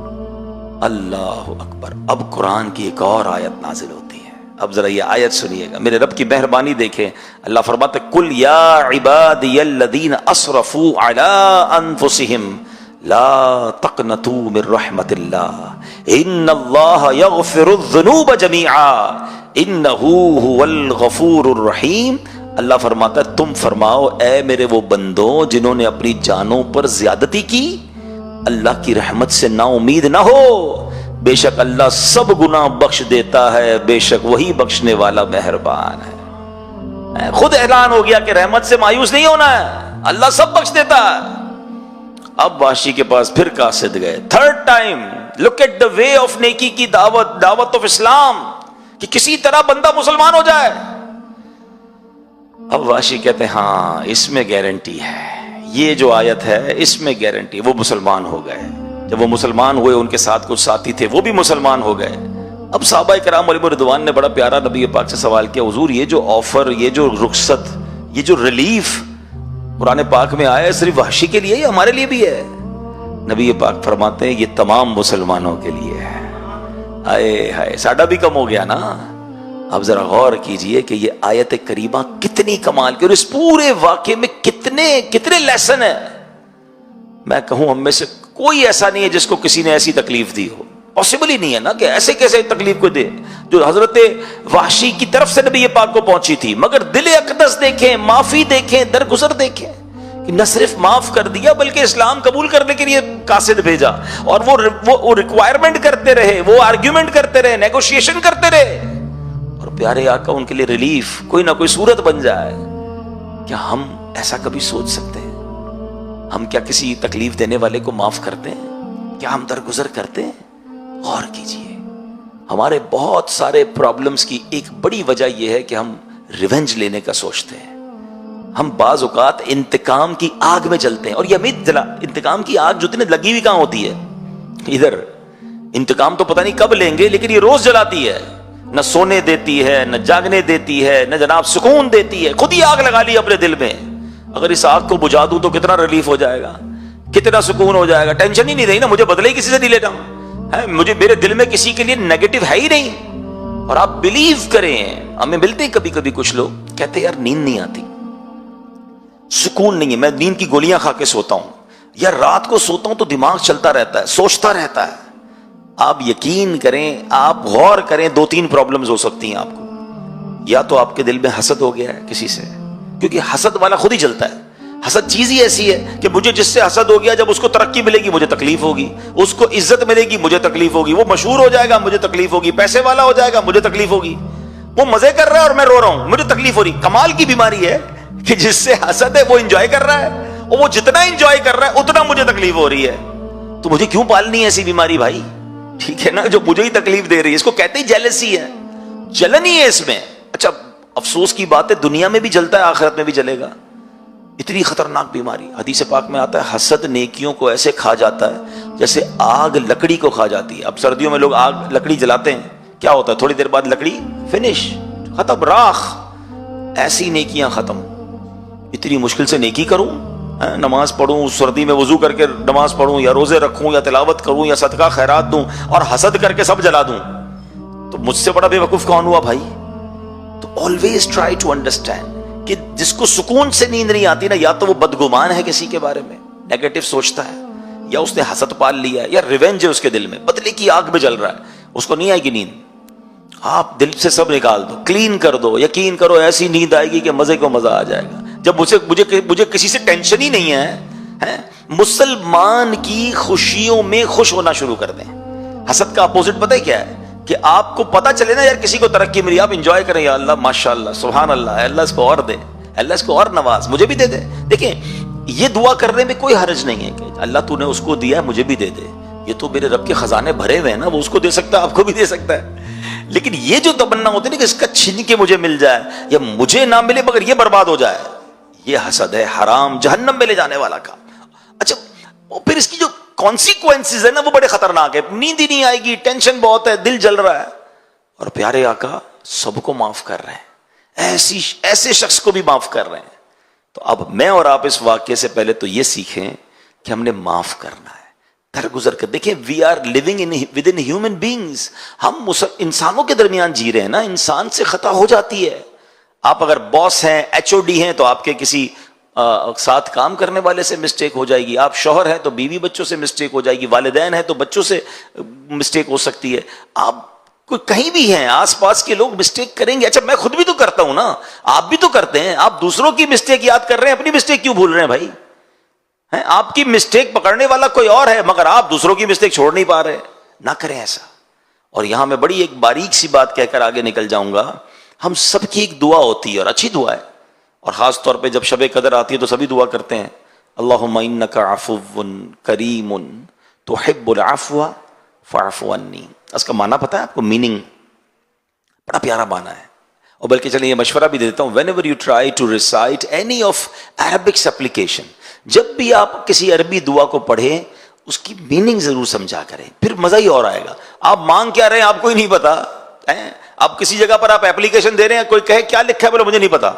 اللہ اکبر۔ اب قرآن کی ایک اور آیت نازل ہوتی ہے، اب ذرا یہ آیت سنیے گا، میرے رب کی مہربانی دیکھیں۔ اللہ فرماتا ہے کل یا عبادی الذین اسرفوا علی انفسہم لا تقنطوا من رحمت اللہ ان اللہ یغفر الذنوب جمیعا انہ هو الغفور الرحیم۔ اللہ فرماتا ہے تم فرماؤ اے میرے وہ بندوں جنہوں نے اپنی جانوں پر زیادتی کی، اللہ کی رحمت سے نا امید نہ ہو، بے شک اللہ سب گناہ بخش دیتا ہے، بے شک وہی بخشنے والا مہربان ہے۔ خود اعلان ہو گیا کہ رحمت سے مایوس نہیں ہونا ہے، اللہ سب بخش دیتا ہے۔ اب وحشی کے پاس پھر قاصد گئے، third time. Look at the way of نیکی کی دعوت آف اسلام، کہ کسی طرح بندہ مسلمان ہو جائے۔ اب وحشی کہتے ہیں ہاں اس میں گارنٹی ہے، یہ جو آیت ہے اس میں گارنٹی۔ وہ مسلمان ہو گئے، جب وہ مسلمان ہوئے ان کے ساتھ کچھ ساتھی تھے وہ بھی مسلمان ہو گئے۔ اب صحابہ کرام علیہم رضوان نے بڑا پیارا نبی پاک سے سوال کیا، حضور یہ جو آفر، یہ جو رخصت، یہ جو ریلیف قرآن پاک میں آیا ہے صرف وحشی کے لیے یا ہمارے لیے بھی ہے؟ نبی پاک فرماتے ہیں یہ تمام مسلمانوں کے لیے ہے۔ ہائے ہائے ساڈا بھی کم ہو گیا نا۔ اب ذرا غور کیجئے کہ یہ آیت کریمہ کتنی کمال کی، اور اس پورے واقعے میں کتنے لیسن ہیں۔ میں کہوں ہم میں سے کوئی ایسا نہیں ہے جس کو کسی نے ایسی تکلیف دی ہو، پاسبل ہی نہیں ہے نا کہ ایسے کیسے تکلیف کو دے جو حضرت وحشی کی طرف سے نبی پاک کو پہنچی تھی۔ مگر دل اقدس دیکھیں، معافی دیکھیں، درگزر دیکھیں کہ نہ صرف معاف کر دیا بلکہ اسلام قبول کرنے کے لیے قاصد بھیجا، اور وہ ریکوائرمنٹ کرتے رہے، وہ آرگیومنٹ کرتے رہے، نیگوشیشن کرتے رہے، اور پیارے آقا ان کے لیے ریلیف کوئی نہ کوئی صورت بن جائے۔ کیا ہم ایسا کبھی سوچ سکتے ہیں؟ ہم کیا کسی تکلیف دینے والے کو معاف کرتے ہیں؟ کیا ہم درگزر کرتے ہیں؟ غور کیجئے، ہمارے بہت سارے پرابلمز کی ایک بڑی وجہ یہ ہے کہ ہم ریونج لینے کا سوچتے ہیں۔ ہم بعض اوقات انتقام کی آگ میں جلتے ہیں، اور یہ امید انتقام کی آگ جو لگی ہوئی کہاں ہوتی ہے؟ ادھر۔ انتقام تو پتہ نہیں کب لیں گے لیکن یہ روز جلاتی ہے، نہ سونے دیتی ہے، نہ جاگنے دیتی ہے، نہ جناب سکون دیتی ہے، خود ہی آگ لگا لی اپنے دل میں۔ اگر اس آگ کو بجھا دوں تو کتنا ریلیف ہو جائے گا، کتنا سکون ہو جائے گا، ٹینشن ہی نہیں رہی نا، مجھے بدلے ہی کسی سے نہیں لینا ہے، مجھے میرے دل میں کسی کے لیے نیگیٹو ہے ہی نہیں۔ اور آپ بلیو کریں، ہمیں ملتے ہیں کبھی کبھی کچھ لوگ کہتے ہیں یار نیند نہیں آتی، سکون نہیں ہے، میں نیند کی گولیاں کھا کے سوتا ہوں، یا رات کو سوتا ہوں تو دماغ چلتا رہتا ہے، سوچتا رہتا ہے۔ آپ یقین کریں، آپ غور کریں، 2-3 پرابلمز ہو سکتی ہیں آپ کو۔ یا تو آپ کے دل میں حسد ہو گیا ہے کسی سے، کیونکہ حسد والا خود ہی جلتا ہے۔ حسد چیز ہی ایسی ہے کہ مجھے جس سے حسد ہو گیا، جب اس کو ترقی ملے گی مجھے تکلیف ہوگی، اس کو عزت ملے گی مجھے تکلیف ہوگی، وہ مشہور ہو جائے گا مجھے تکلیف ہوگی، پیسے والا ہو جائے گا مجھے تکلیف ہوگی، وہ مزے کر رہا ہے اور میں رو رہا ہوں مجھے تکلیف ہو رہی۔ کمال کی بیماری ہے کہ جس سے حسد ہے وہ انجوائے کر رہا ہے، اور وہ جتنا انجوائے کر رہا ہے اتنا مجھے تکلیف ہو رہی ہے۔ تو مجھے کیوں پالنی ہے ایسی بیماری بھائی؟ ٹھیک ہے نا، جو مجھے ہی تکلیف دے رہی ہے، اس کو کہتے ہی جیلسی ہے، جلن ہی ہے اس میں۔ اچھا افسوس کی بات ہے دنیا میں بھی جلتا ہے، آخرت میں بھی جلے گا۔ اتنی خطرناک بیماری. حدیث پاک میں آتا ہے حسد نیکیوں کو ایسے کھا جاتا ہے جیسے آگ لکڑی کو کھا جاتی ہے. اب سردیوں میں لوگ آگ لکڑی جلاتے ہیں, کیا ہوتا ہے تھوڑی دیر بعد لکڑی فنش, ختم, راخ. ایسی نیکیاں ختم. اتنی مشکل سے نیکی کروں, نماز پڑھوں, سردی میں وضو کر کے نماز پڑھوں, یا روزے رکھوں, یا تلاوت کروں, یا صدقہ خیرات دوں, اور حسد کر کے سب جلا دوں, تو مجھ سے بڑا بے وقوف کون ہوا بھائی؟ تو always try to understand کہ جس کو سکون سے نیند نہیں آتی نا, یا تو وہ بدگمان ہے کسی کے بارے میں, نیگیٹو سوچتا ہے, یا اس نے حسد پال لیا ہے, یا ریونج ہے اس کے دل میں, بدلے کی آگ میں جل رہا ہے, اس کو نہیں آئے گی نیند. آپ دل سے سب نکال دو, کلین کر دو, یقین کرو ایسی نیند آئے گی کہ مزے کو مزہ آ جائے گا. جب مجھے کسی سے ٹینشن ہی نہیں ہے, مسلمان کی خوشیوں میں خوش ہونا شروع کر دیں. حسد کا اپوزٹ پتہ ہے کیا ہے؟ کہ آپ کو پتا چلے نا یار کسی کو ترقی ملی, آپ انجوائے کریں, یا اللہ ماشاءاللہ سبحان اللہ, اللہ اس کو اور دے, اللہ اس کو اور نواز, مجھے بھی دے دے. دیکھیں یہ دعا کرنے میں کوئی حرج نہیں ہے کہ اللہ تو نے اس کو دیا ہے مجھے بھی دے دے, یہ تو میرے رب کے خزانے بھرے ہوئے ہیں نا, وہ اس کو دے سکتا ہے, آپ کو بھی دے سکتا ہے. لیکن یہ جو تمنا ہوتی ہے نا کہ اس کا چھین کے مجھے مل جائے, یا مجھے نہ ملے مگر یہ برباد ہو جائے, یہ حسد ہے, حرام, جہنم میں لے جانے والا کام. اچھا پھر اس کی جو کانسیکوینسز ہے نا وہ بڑے خطرناک ہے. نیند ہی نہیں آئے گی, ٹینشن بہت ہے, دل جل رہا ہے, اور پیارے آقا سب کو معاف کر رہے ہیں, ایسے شخص کو بھی معاف کر رہے ہیں. تو اب میں اور آپ اس واقعے سے پہلے تو یہ سیکھیں کہ ہم نے معاف کرنا ہے, درگزر کر. دیکھیں we are living with in human beings, ہم انسانوں کے درمیان جی رہے ہیں نا, انسان سے خطا ہو جاتی ہے. آپ اگر باس ہیں, ایچ او ڈی ہیں, تو آپ کے کسی ساتھ کام کرنے والے سے مسٹیک ہو جائے گی. آپ شوہر ہیں تو بیوی بچوں سے مسٹیک ہو جائے گی, والدین ہیں تو بچوں سے مسٹیک ہو سکتی ہے. آپ کوئی کہیں بھی ہیں, آس پاس کے لوگ مسٹیک کریں گے. اچھا میں خود بھی تو کرتا ہوں نا, آپ بھی تو کرتے ہیں. آپ دوسروں کی مسٹیک یاد کر رہے ہیں, اپنی مسٹیک کیوں بھول رہے ہیں بھائی؟ آپ کی مسٹیک پکڑنے والا کوئی اور ہے, مگر آپ دوسروں کی مسٹیک چھوڑ نہیں پا رہے. نہ کریں ایسا. اور یہاں میں بڑی ایک باریک سی بات کہہ کر آگے نکل جاؤں گا. ہم سب کی ایک دعا ہوتی ہے, اور اچھی دعا ہے, اور خاص طور پہ جب شب قدر آتی ہے تو سبھی دعا کرتے ہیں, اللہم انک عفو کریم تحب العفو فاعف عنی. اس کا معنی پتہ ہے آپ کو؟ میننگ بڑا پیارا معنی ہے. اور بلکہ چلیں یہ مشورہ بھی دے دیتا ہوں, whenever you try to recite any of Arabic supplication, جب بھی آپ کسی عربی دعا کو پڑھیں اس کی میننگ ضرور سمجھا کریں, پھر مزہ ہی اور آئے گا. آپ مانگ کیا رہے ہیں آپ کو ہی نہیں پتا. آپ کسی جگہ پر آپ اپلیکیشن دے رہے ہیں, کوئی کہے کیا لکھا ہے, بولے مجھے نہیں پتا,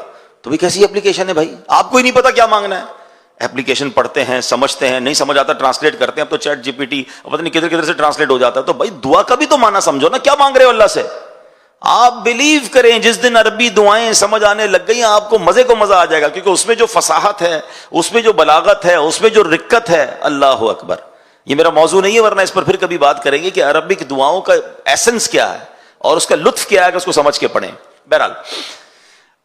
تو بھی کیسی اپلیکیشن ہے بھائی, آپ کو ہی نہیں پتا کیا مانگنا ہے. اپلیکیشن پڑھتے ہیں, سمجھتے ہیں, نہیں سمجھ آتا ٹرانسلیٹ کرتے ہیں. اب تو چیٹ جی پی ٹی پتہ نہیں کدھر کدھر سے ٹرانسلیٹ ہو جاتا ہے. تو بھائی دعا کا بھی تو معنی سمجھو نا, کیا مانگ رہے ہو اللہ سے. آپ بلیو کریں جس دن عربی دعائیں سمجھ آنے لگ گئی آپ کو مزے کو مزہ آ جائے گا, کیونکہ اس میں جو فصاحت ہے, اس میں جو بلاغت ہے, اس میں جو رقت ہے, اللہ اکبر. یہ میرا موضوع نہیں ہے, ورنہ اس پر پھر کبھی بات کریں گے کہ عربک دعاؤں کا ایسنس کیا ہے اور اس کا لطف کیا ہے کہ اس کو سمجھ کے پڑھیں. بہرحال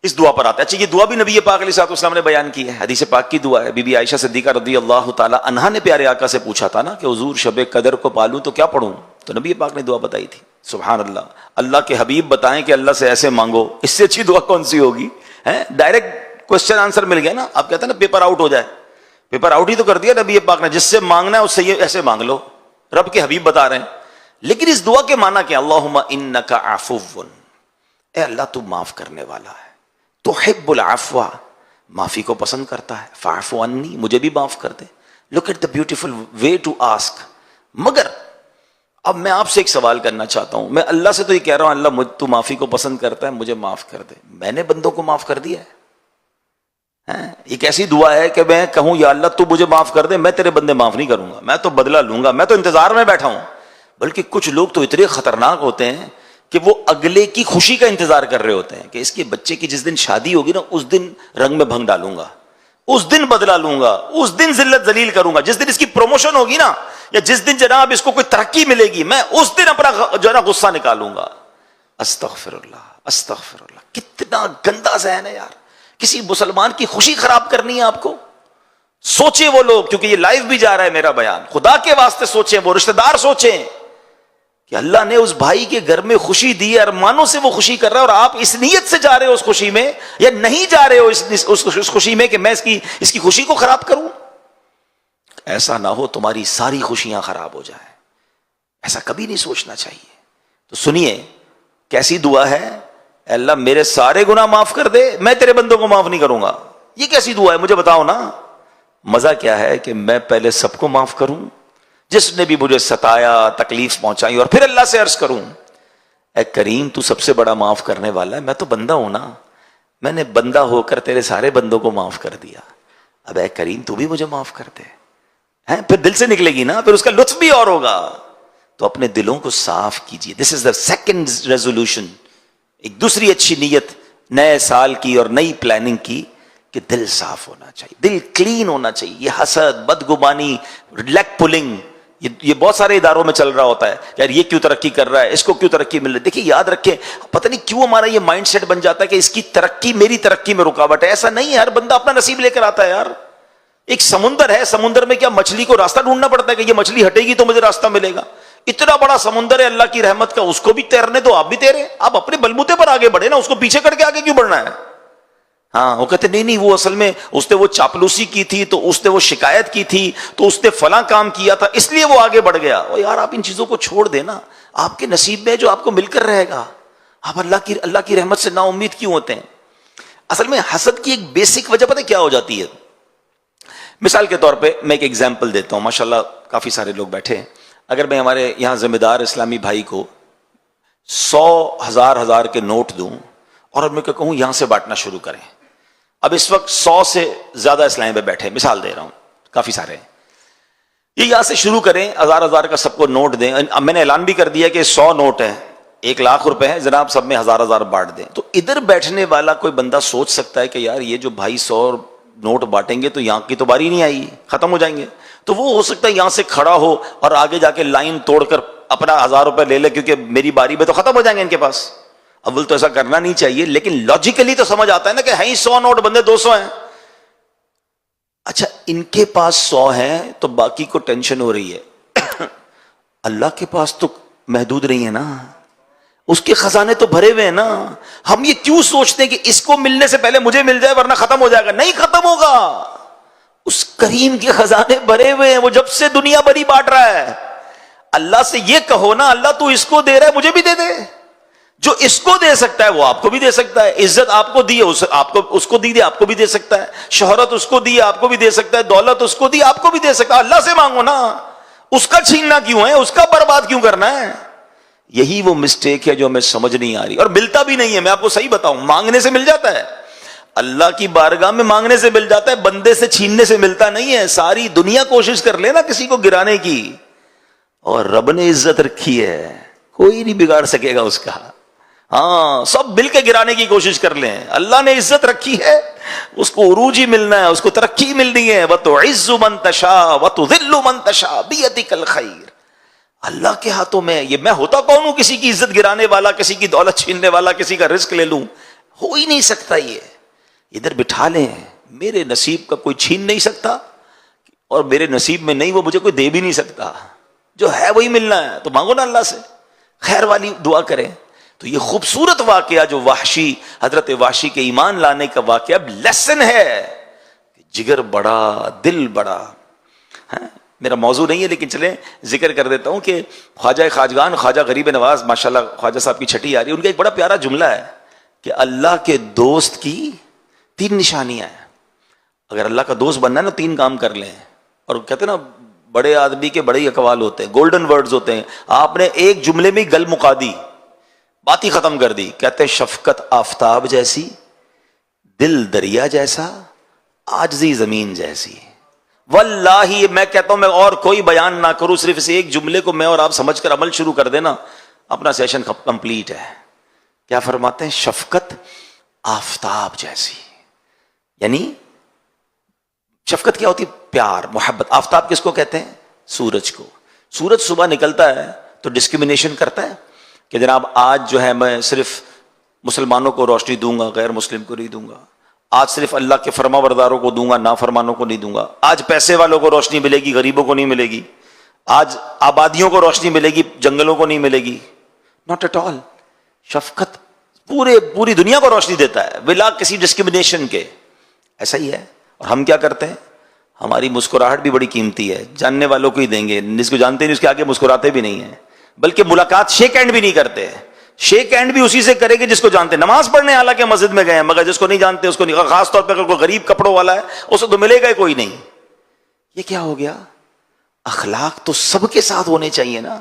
اس دعا پر آتا ہے. اچھا یہ دعا بھی نبی پاک علیہ الصلوۃ والسلام نے بیان کی ہے, حدیث پاک کی دعا ہے. بی بی عائشہ صدیقہ رضی اللہ تعالی عنہا نے پیارے آقا سے پوچھا تھا نا کہ حضور شب قدر کو پالوں تو کیا پڑھوں, تو نبی پاک نے دعا بتائی تھی. سبحان اللہ, اللہ کے حبیب بتائیں کہ اللہ سے ایسے مانگو, اس سے اچھی دعا کون سی ہوگی. ڈائریکٹ کوشچن آنسر مل گیا نا. آپ کہتے ہیں نا پیپر آؤٹ ہو جائے, پیپر آؤٹ ہی تو کر دیا نبی پاک نے. جس سے مانگنا ہے اس سے یہ ایسے مانگ لو, رب کے حبیب بتا رہے ہیں. لیکن اس دعا کے معنی کیا؟ اللہم انک عفو, اے اللہ تو معاف کرنے والا ہے, تحب العفو, معافی کو پسند کرتا ہے, فاعف عنی, مجھے بھی معاف کر دے. Look at the beautiful way to ask. مگر اب میں آپ سے ایک سوال کرنا چاہتا ہوں. میں اللہ سے تو یہ کہہ رہا ہوں اللہ تو معافی کو پسند کرتا ہے, مجھے معاف کر دے. میں نے بندوں کو معاف کر دیا ہے. ایک ایسی دعا ہے کہ میں کہوں یا اللہ تو مجھے معاف کر دے, میں تیرے بندے معاف نہیں کروں گا, میں تو بدلہ لوں گا, میں تو انتظار میں بیٹھا ہوں. بلکہ کچھ لوگ تو اتنے خطرناک ہوتے ہیں کہ وہ اگلے کی خوشی کا انتظار کر رہے ہوتے ہیں کہ اس کے بچے کی جس دن شادی ہوگی نا اس دن رنگ میں بھنگ ڈالوں گا, اس دن بدلہ لوں گا, اس دن ذلت ذلیل کروں گا, جس دن اس کی پروموشن ہوگی نا, یا جس دن جناب اس کو کوئی ترقی ملے گی, میں اس دن اپنا جو ہے نا غصہ نکالوں گا. استغفر اللہ, استغفر اللہ. کتنا گندا ذہن ہے یار. کسی مسلمان کی خوشی خراب کرنی ہے آپ کو. سوچیں وہ لوگ, کیونکہ یہ لائیو بھی جا رہا ہے میرا بیان, خدا کے واسطے سوچیں, وہ رشتہ دار سوچیں کہ اللہ نے اس بھائی کے گھر میں خوشی دی ہے, ارمانوں سے وہ خوشی کر رہا ہے, اور آپ اس نیت سے جا رہے ہو اس خوشی میں, یا نہیں جا رہے ہو اس خوشی میں کہ میں اس کی خوشی کو خراب کروں. ایسا نہ ہو تمہاری ساری خوشیاں خراب ہو جائیں, ایسا کبھی نہیں سوچنا چاہیے. تو سنیے کیسی دعا ہے, اے اللہ میرے سارے گناہ معاف کر دے, میں تیرے بندوں کو معاف نہیں کروں گا. یہ کیسی دعا ہے؟ مجھے بتاؤ نا. مزہ کیا ہے کہ میں پہلے سب کو معاف کروں جس نے بھی مجھے ستایا، تکلیف پہنچائی، اور پھر اللہ سے عرض کروں اے کریم تو سب سے بڑا معاف کرنے والا ہے، میں تو بندہ ہوں نا، میں نے بندہ ہو کر تیرے سارے بندوں کو معاف کر دیا، اب اے کریم تو بھی مجھے معاف کر دے. پھر دل سے نکلے گی نا، پھر اس کا لطف بھی اور ہوگا. تو اپنے دلوں کو صاف کیجیے. دس از دا سیکنڈ ریزولوشن. ایک دوسری اچھی نیت نئے سال کی اور نئی پلاننگ کی کہ دل صاف ہونا چاہیے، دل کلین ہونا چاہیے. یہ حسد، بدگمانی، لیگ پولنگ، یہ بہت سارے اداروں میں چل رہا ہوتا ہے. یار یہ کیوں ترقی کر رہا ہے، اس کو کیوں ترقی مل رہی ہے. دیکھیے یاد رکھیں، پتہ نہیں کیوں ہمارا یہ مائنڈ سیٹ بن جاتا ہے کہ اس کی ترقی میری ترقی میں رکاوٹ ہے. ایسا نہیں ہے، ہر بندہ اپنا نصیب لے کر آتا ہے. یار ایک سمندر ہے، سمندر میں کیا مچھلی کو راستہ ڈھونڈنا پڑتا ہے کہ یہ مچھلی ہٹے گی تو مجھے راستہ ملے گا؟ اتنا بڑا سمندر ہے اللہ کی رحمت کا، اس کو بھی تیرنے دو، آپ بھی تیرے. آپ اپنے بلبوتے پر آگے بڑھے نا، اس کو پیچھے کر کے آگے کیوں بڑھنا ہے؟ ہاں وہ کہتے نہیں وہ اصل میں اس نے وہ چاپلوسی کی تھی، تو اس نے وہ شکایت کی تھی، تو اس نے فلاں کام کیا تھا اس لیے وہ آگے بڑھ گیا. او یار آپ ان چیزوں کو چھوڑ دینا، آپ کے نصیب میں جو آپ کو مل کر رہے گا. آپ اللہ کی رحمت سے نا امید کیوں ہوتے ہیں؟ اصل میں حسد کی ایک بیسک وجہ پتہ کیا ہو جاتی ہے؟ مثال کے طور پہ میں ایک ایگزامپل دیتا ہوں. ماشاءاللہ کافی سارے لوگ بیٹھے ہیں. اگر میں ہمارے یہاں ذمہ دار اسلامی بھائی کو 100,000 کے نوٹ دوں اور میں کہوں یہاں سے بانٹنا شروع کریں. اب اس وقت 100 سے زیادہ اسلامی بھائی بیٹھے ہیں، مثال دے رہا ہوں، کافی سارے ہیں. یہ یہاں سے شروع کریں، 1,000 کا سب کو نوٹ دیں. اب میں نے اعلان بھی کر دیا کہ 100 نوٹ ہے، 1,00,000 روپے ہیں، جناب سب میں 1,000 بانٹ دیں. تو ادھر بیٹھنے والا کوئی بندہ سوچ سکتا ہے کہ یار یہ جو بھائی 100 نوٹ بانٹیں گے تو یہاں کی تو باری نہیں آئی، ختم ہو جائیں گے. تو وہ ہو سکتا ہے یہاں سے کھڑا ہو اور آگے جا کے لائن توڑ کر اپنا 1,000 روپے لے لے، کیونکہ میری باری میں تو ختم ہو جائیں گے ان کے پاس. اول تو ایسا کرنا نہیں چاہیے، لیکن لاجیکلی تو سمجھ آتا ہے نا کہ ہیں 100 نوٹ، بندے 200 ہیں. اچھا ان کے پاس 100 ہیں تو باقی کو ٹینشن ہو رہی ہے. اللہ کے پاس تو محدود نہیں ہے نا، اس کے خزانے تو بھرے ہوئے ہیں نا. ہم یہ کیوں سوچتے ہیں کہ اس کو ملنے سے پہلے مجھے مل جائے ورنہ ختم ہو جائے گا؟ نہیں ختم ہوگا. اس کریم کے خزانے بھرے ہوئے ہیں، وہ جب سے دنیا بھری بانٹ رہا ہے. اللہ سے یہ کہو نا اللہ تو اس کو دے رہا ہے مجھے بھی دے دے. جو اس کو دے سکتا ہے وہ آپ کو بھی دے سکتا ہے. عزت آپ کو دی ہے، اس کو دی آپ کو بھی دے سکتا ہے. شہرت اس کو دی ہے آپ کو بھی دے سکتا ہے. دولت اس کو دی آپ کو بھی دے سکتا ہے. اللہ سے مانگو نا، اس کا چھیننا کیوں ہے، اس کا برباد کیوں کرنا ہے؟ یہی وہ مسٹیک ہے جو ہمیں سمجھ نہیں آ رہی، اور ملتا بھی نہیں ہے. میں آپ کو صحیح بتاؤں، مانگنے سے مل جاتا ہے، اللہ کی بارگاہ میں مانگنے سے مل جاتا ہے، بندے سے چھیننے سے ملتا نہیں ہے. ساری دنیا کوشش کر لے نا کسی کو گرانے کی، اور رب نے عزت رکھی ہے، کوئی نہیں بگاڑ سکے گا اس کا. ہاں سب مل کے گرانے کی کوشش کر لیں، اللہ نے عزت رکھی ہے، اس کو عروج ہی ملنا ہے، اس کو ترقی ملنی ہے. وَتُعِزُّ مَن تَشَاءُ وَتُذِلُّ مَن تَشَاءُ بِيَدِكَ الْخَيْرُ. اللہ کے ہاتھوں میں. یہ میں ہوتا کون ہوں کسی کی عزت گرانے والا، کسی کی دولت چھیننے والا، کسی کا رزق لے لوں؟ ہو ہی نہیں سکتا. یہ ادھر بٹھا لیں، میرے نصیب کا کوئی چھین نہیں سکتا، اور میرے نصیب میں نہیں وہ مجھے کوئی دے بھی نہیں سکتا. جو ہے وہی ملنا ہے، تو مانگو نا اللہ سے، خیر والی دعا کریں. تو یہ خوبصورت واقعہ جو وحشی، حضرت وحشی کے ایمان لانے کا واقعہ لیسن ہے کہ جگر بڑا، دل بڑا. میرا موضوع نہیں ہے لیکن چلیں ذکر کر دیتا ہوں کہ خواجہ خواجگان، خواجہ غریب نواز، ماشاءاللہ خواجہ صاحب کی چھٹی آ رہی ہے، ان کا ایک بڑا پیارا جملہ ہے کہ اللہ کے دوست کی 3 نشانیاں ہیں. اگر اللہ کا دوست بننا ہے نا 3 کام کر لیں. اور کہتے ہیں نا بڑے آدمی کے بڑے اقوال ہوتے ہیں، گولڈن ورڈز ہوتے ہیں. آپ نے ایک جملے میں گل مکا دی، بات ہی ختم کر دی. کہتے ہیں شفقت آفتاب جیسی، دل دریا جیسا، عاجزی زمین جیسی. واللہ میں کہتا ہوں میں اور کوئی بیان نہ کروں، صرف اس ایک جملے کو میں اور آپ سمجھ کر عمل شروع کر دینا، اپنا سیشن کمپلیٹ ہے. کیا فرماتے ہیں؟ شفقت آفتاب جیسی. یعنی شفقت کیا ہوتی؟ پیار، محبت. آفتاب کس کو کہتے ہیں؟ سورج کو. سورج صبح نکلتا ہے تو ڈسکریمنیشن کرتا ہے کہ جناب آج جو ہے میں صرف مسلمانوں کو روشنی دوں گا، غیر مسلم کو نہیں دوں گا. آج صرف اللہ کے فرما برداروں کو دوں گا، نافرمانوں کو نہیں دوں گا. آج پیسے والوں کو روشنی ملے گی، غریبوں کو نہیں ملے گی. آج آبادیوں کو روشنی ملے گی، جنگلوں کو نہیں ملے گی. Not at all. شفقت پوری دنیا کو روشنی دیتا ہے بلا کسی ڈسکریمنیشن کے. ایسا ہی ہے. اور ہم کیا کرتے ہیں؟ ہماری مسکراہٹ بھی بڑی قیمتی ہے، جاننے والوں کو ہی دیں گے، جس کو جانتے نہیں اس کے آگے مسکراتے بھی نہیں ہیں، بلکہ ملاقات شیک ہینڈ بھی نہیں کرتے. شیک ہینڈ بھی اسی سے کرے گی جس کو جانتے ہیں. نماز پڑھنے حالانکہ مسجد میں گئے ہیں, مگر جس کو نہیں جانتے اس کو نہیں. خاص طور پہ اگر کوئی غریب کپڑوں والا ہے اسے تو ملے گا ہی کوئی نہیں. یہ کیا ہو گیا؟ اخلاق تو سب کے ساتھ ہونے چاہیے نا.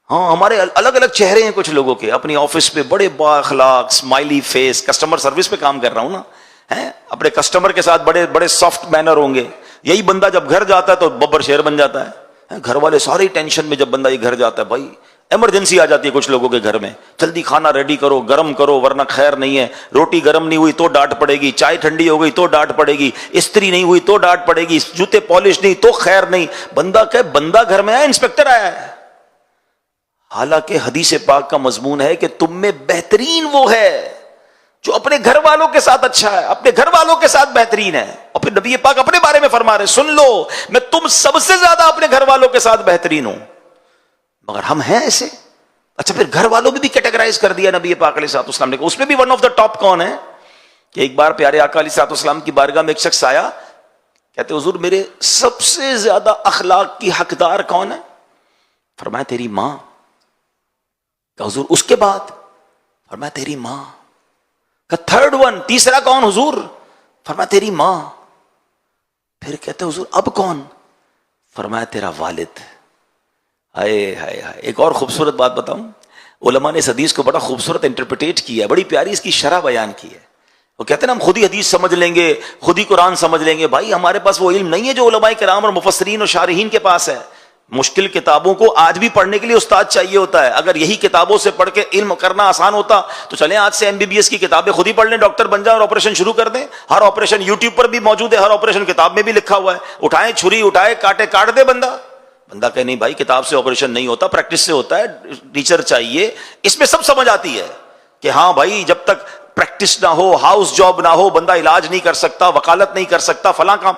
ہاں, ہمارے الگ الگ چہرے ہیں کچھ لوگوں کے. اپنی آفس پہ بڑے با اخلاق, اسمائلی فیس, کسٹمر سروس پہ کام کر رہا ہوں نا, اپنے کسٹمر کے ساتھ بڑے بڑے سافٹ مینر ہوں گے. یہی بندہ جب گھر جاتا ہے تو ببر شیر بن جاتا ہے. گھر والے سارے ٹینشن میں جب بندہ یہ گھر جاتا ہے. بھائی ایمرجنسی آ جاتی ہے کچھ لوگوں کے گھر میں, جلدی کھانا ریڈی کرو, گرم کرو ورنہ خیر نہیں ہے. روٹی گرم نہیں ہوئی تو ڈانٹ پڑے گی, چائے ٹھنڈی ہو گئی تو ڈانٹ پڑے گی, استری نہیں ہوئی تو ڈانٹ پڑے گی, جوتے پالش نہیں تو خیر نہیں. بندہ کہ بندہ گھر میں آیا, انسپیکٹر آیا ہے. حالانکہ حدیث پاک کا مضمون ہے کہ تم میں بہترین وہ ہے جو اپنے گھر والوں کے ساتھ اچھا ہے, اپنے گھر والوں کے ساتھ بہترین ہے. اور پھر نبی پاک اپنے بارے میں فرما رہے, سن لو میں تم سب سے زیادہ اپنے گھر والوں کے ساتھ بہترین ہوں. مگر ہم ہیں ایسے. اچھا, پھر گھر والوں میں بھی کیٹیگرائز کر دیا نبی پاک علیہ الصلوۃ والسلام نے. اس میں بھی ون آف دا ٹاپ کون ہے کہ ایک بار پیارے آقا علیہ الصلوۃ والسلام کی بارگاہ میں ایک شخص آیا, کہتے حضور میرے سب سے زیادہ اخلاق کی حقدار کون ہے؟ فرمایا تیری ماں. کہ حضور اس کے بعد؟ فرمایا تیری ماں. کہ تھرڈ ون, تیسرا کون حضور؟ فرمایا تیری ماں. پھر کہتے حضور اب کون؟ فرمایا تیرا والد. ہائے ہائے ہائے. ایک اور خوبصورت بات بتاؤں, علماء نے اس حدیث کو بڑا خوبصورت انٹرپریٹ کیا ہے, بڑی پیاری اس کی شرح بیان کی ہے. وہ کہتے ہیں نا ہم خود ہی حدیث سمجھ لیں گے, خود ہی قرآن سمجھ لیں گے. بھائی ہمارے پاس وہ علم نہیں ہے جو علماء کرام اور مفسرین اور شارحین کے پاس ہے. مشکل کتابوں کو آج بھی پڑھنے کے لیے استاد چاہیے ہوتا ہے. اگر یہی کتابوں سے پڑھ کے علم کرنا آسان ہوتا تو چلیں آج سے MBBS کی کتابیں خود ہی پڑھ لیں, ڈاکٹر بن جائیں اور آپریشن شروع کر دیں. ہر آپریشن یوٹیوب پر بھی موجود ہے, ہر آپریشن کتاب میں بھی لکھا ہوا ہے. اٹھائیں چھری, اٹھائے کاٹے, کاٹ دے بندہ. بندہ کہ نہیں بھائی کتاب سے آپریشن نہیں ہوتا, پریکٹس سے ہوتا ہے, ٹیچر چاہیے. اس میں سب سمجھ آتی ہے کہ ہاں بھائی جب تک پریکٹس نہ ہو, ہاؤس جاب نہ ہو, بندہ علاج نہیں کر سکتا, وکالت نہیں کر سکتا, فلاں کام.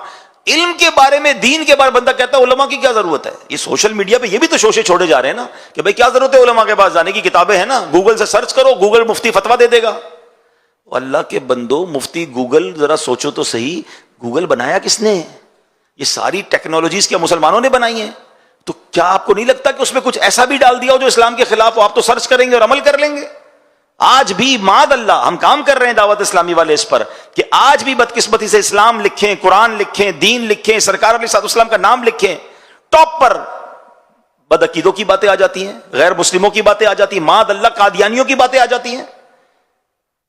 علم کے بارے میں, دین کے بارے میں بندہ کہتا ہے علماء کی کیا ضرورت ہے. یہ سوشل میڈیا پہ یہ بھی تو شوشے چھوڑے جا رہے ہیں نا کہ بھائی کیا ضرورت ہے علماء کے پاس جانے کی, کتابیں ہیں نا, گوگل سے سرچ کرو, گوگل مفتی فتویٰ دے دے گا. اللہ کے بندو, مفتی گوگل ذرا سوچو تو صحیح, گوگل بنایا کس نے؟ یہ ساری ٹیکنالوجیز کیا مسلمانوں نے بنائی ہیں؟ تو کیا آپ کو نہیں لگتا کہ اس میں کچھ ایسا بھی ڈال دیا ہو جو اسلام کے خلاف ہو؟ آپ تو سرچ کریں گے اور عمل کر لیں گے. آج بھی معاذ اللہ ہم کام کر رہے ہیں دعوت اسلامی والے اس پر کہ آج بھی بدقسمتی سے اسلام لکھیں, قرآن لکھیں, دین لکھیں, سرکار علیہ السلام کا نام لکھیں, ٹاپ پر بدعقیدوں کی باتیں آ جاتی ہیں, غیر مسلموں کی باتیں آ جاتی ہیں, معاذ اللہ قادیانیوں کی باتیں آ جاتی ہیں.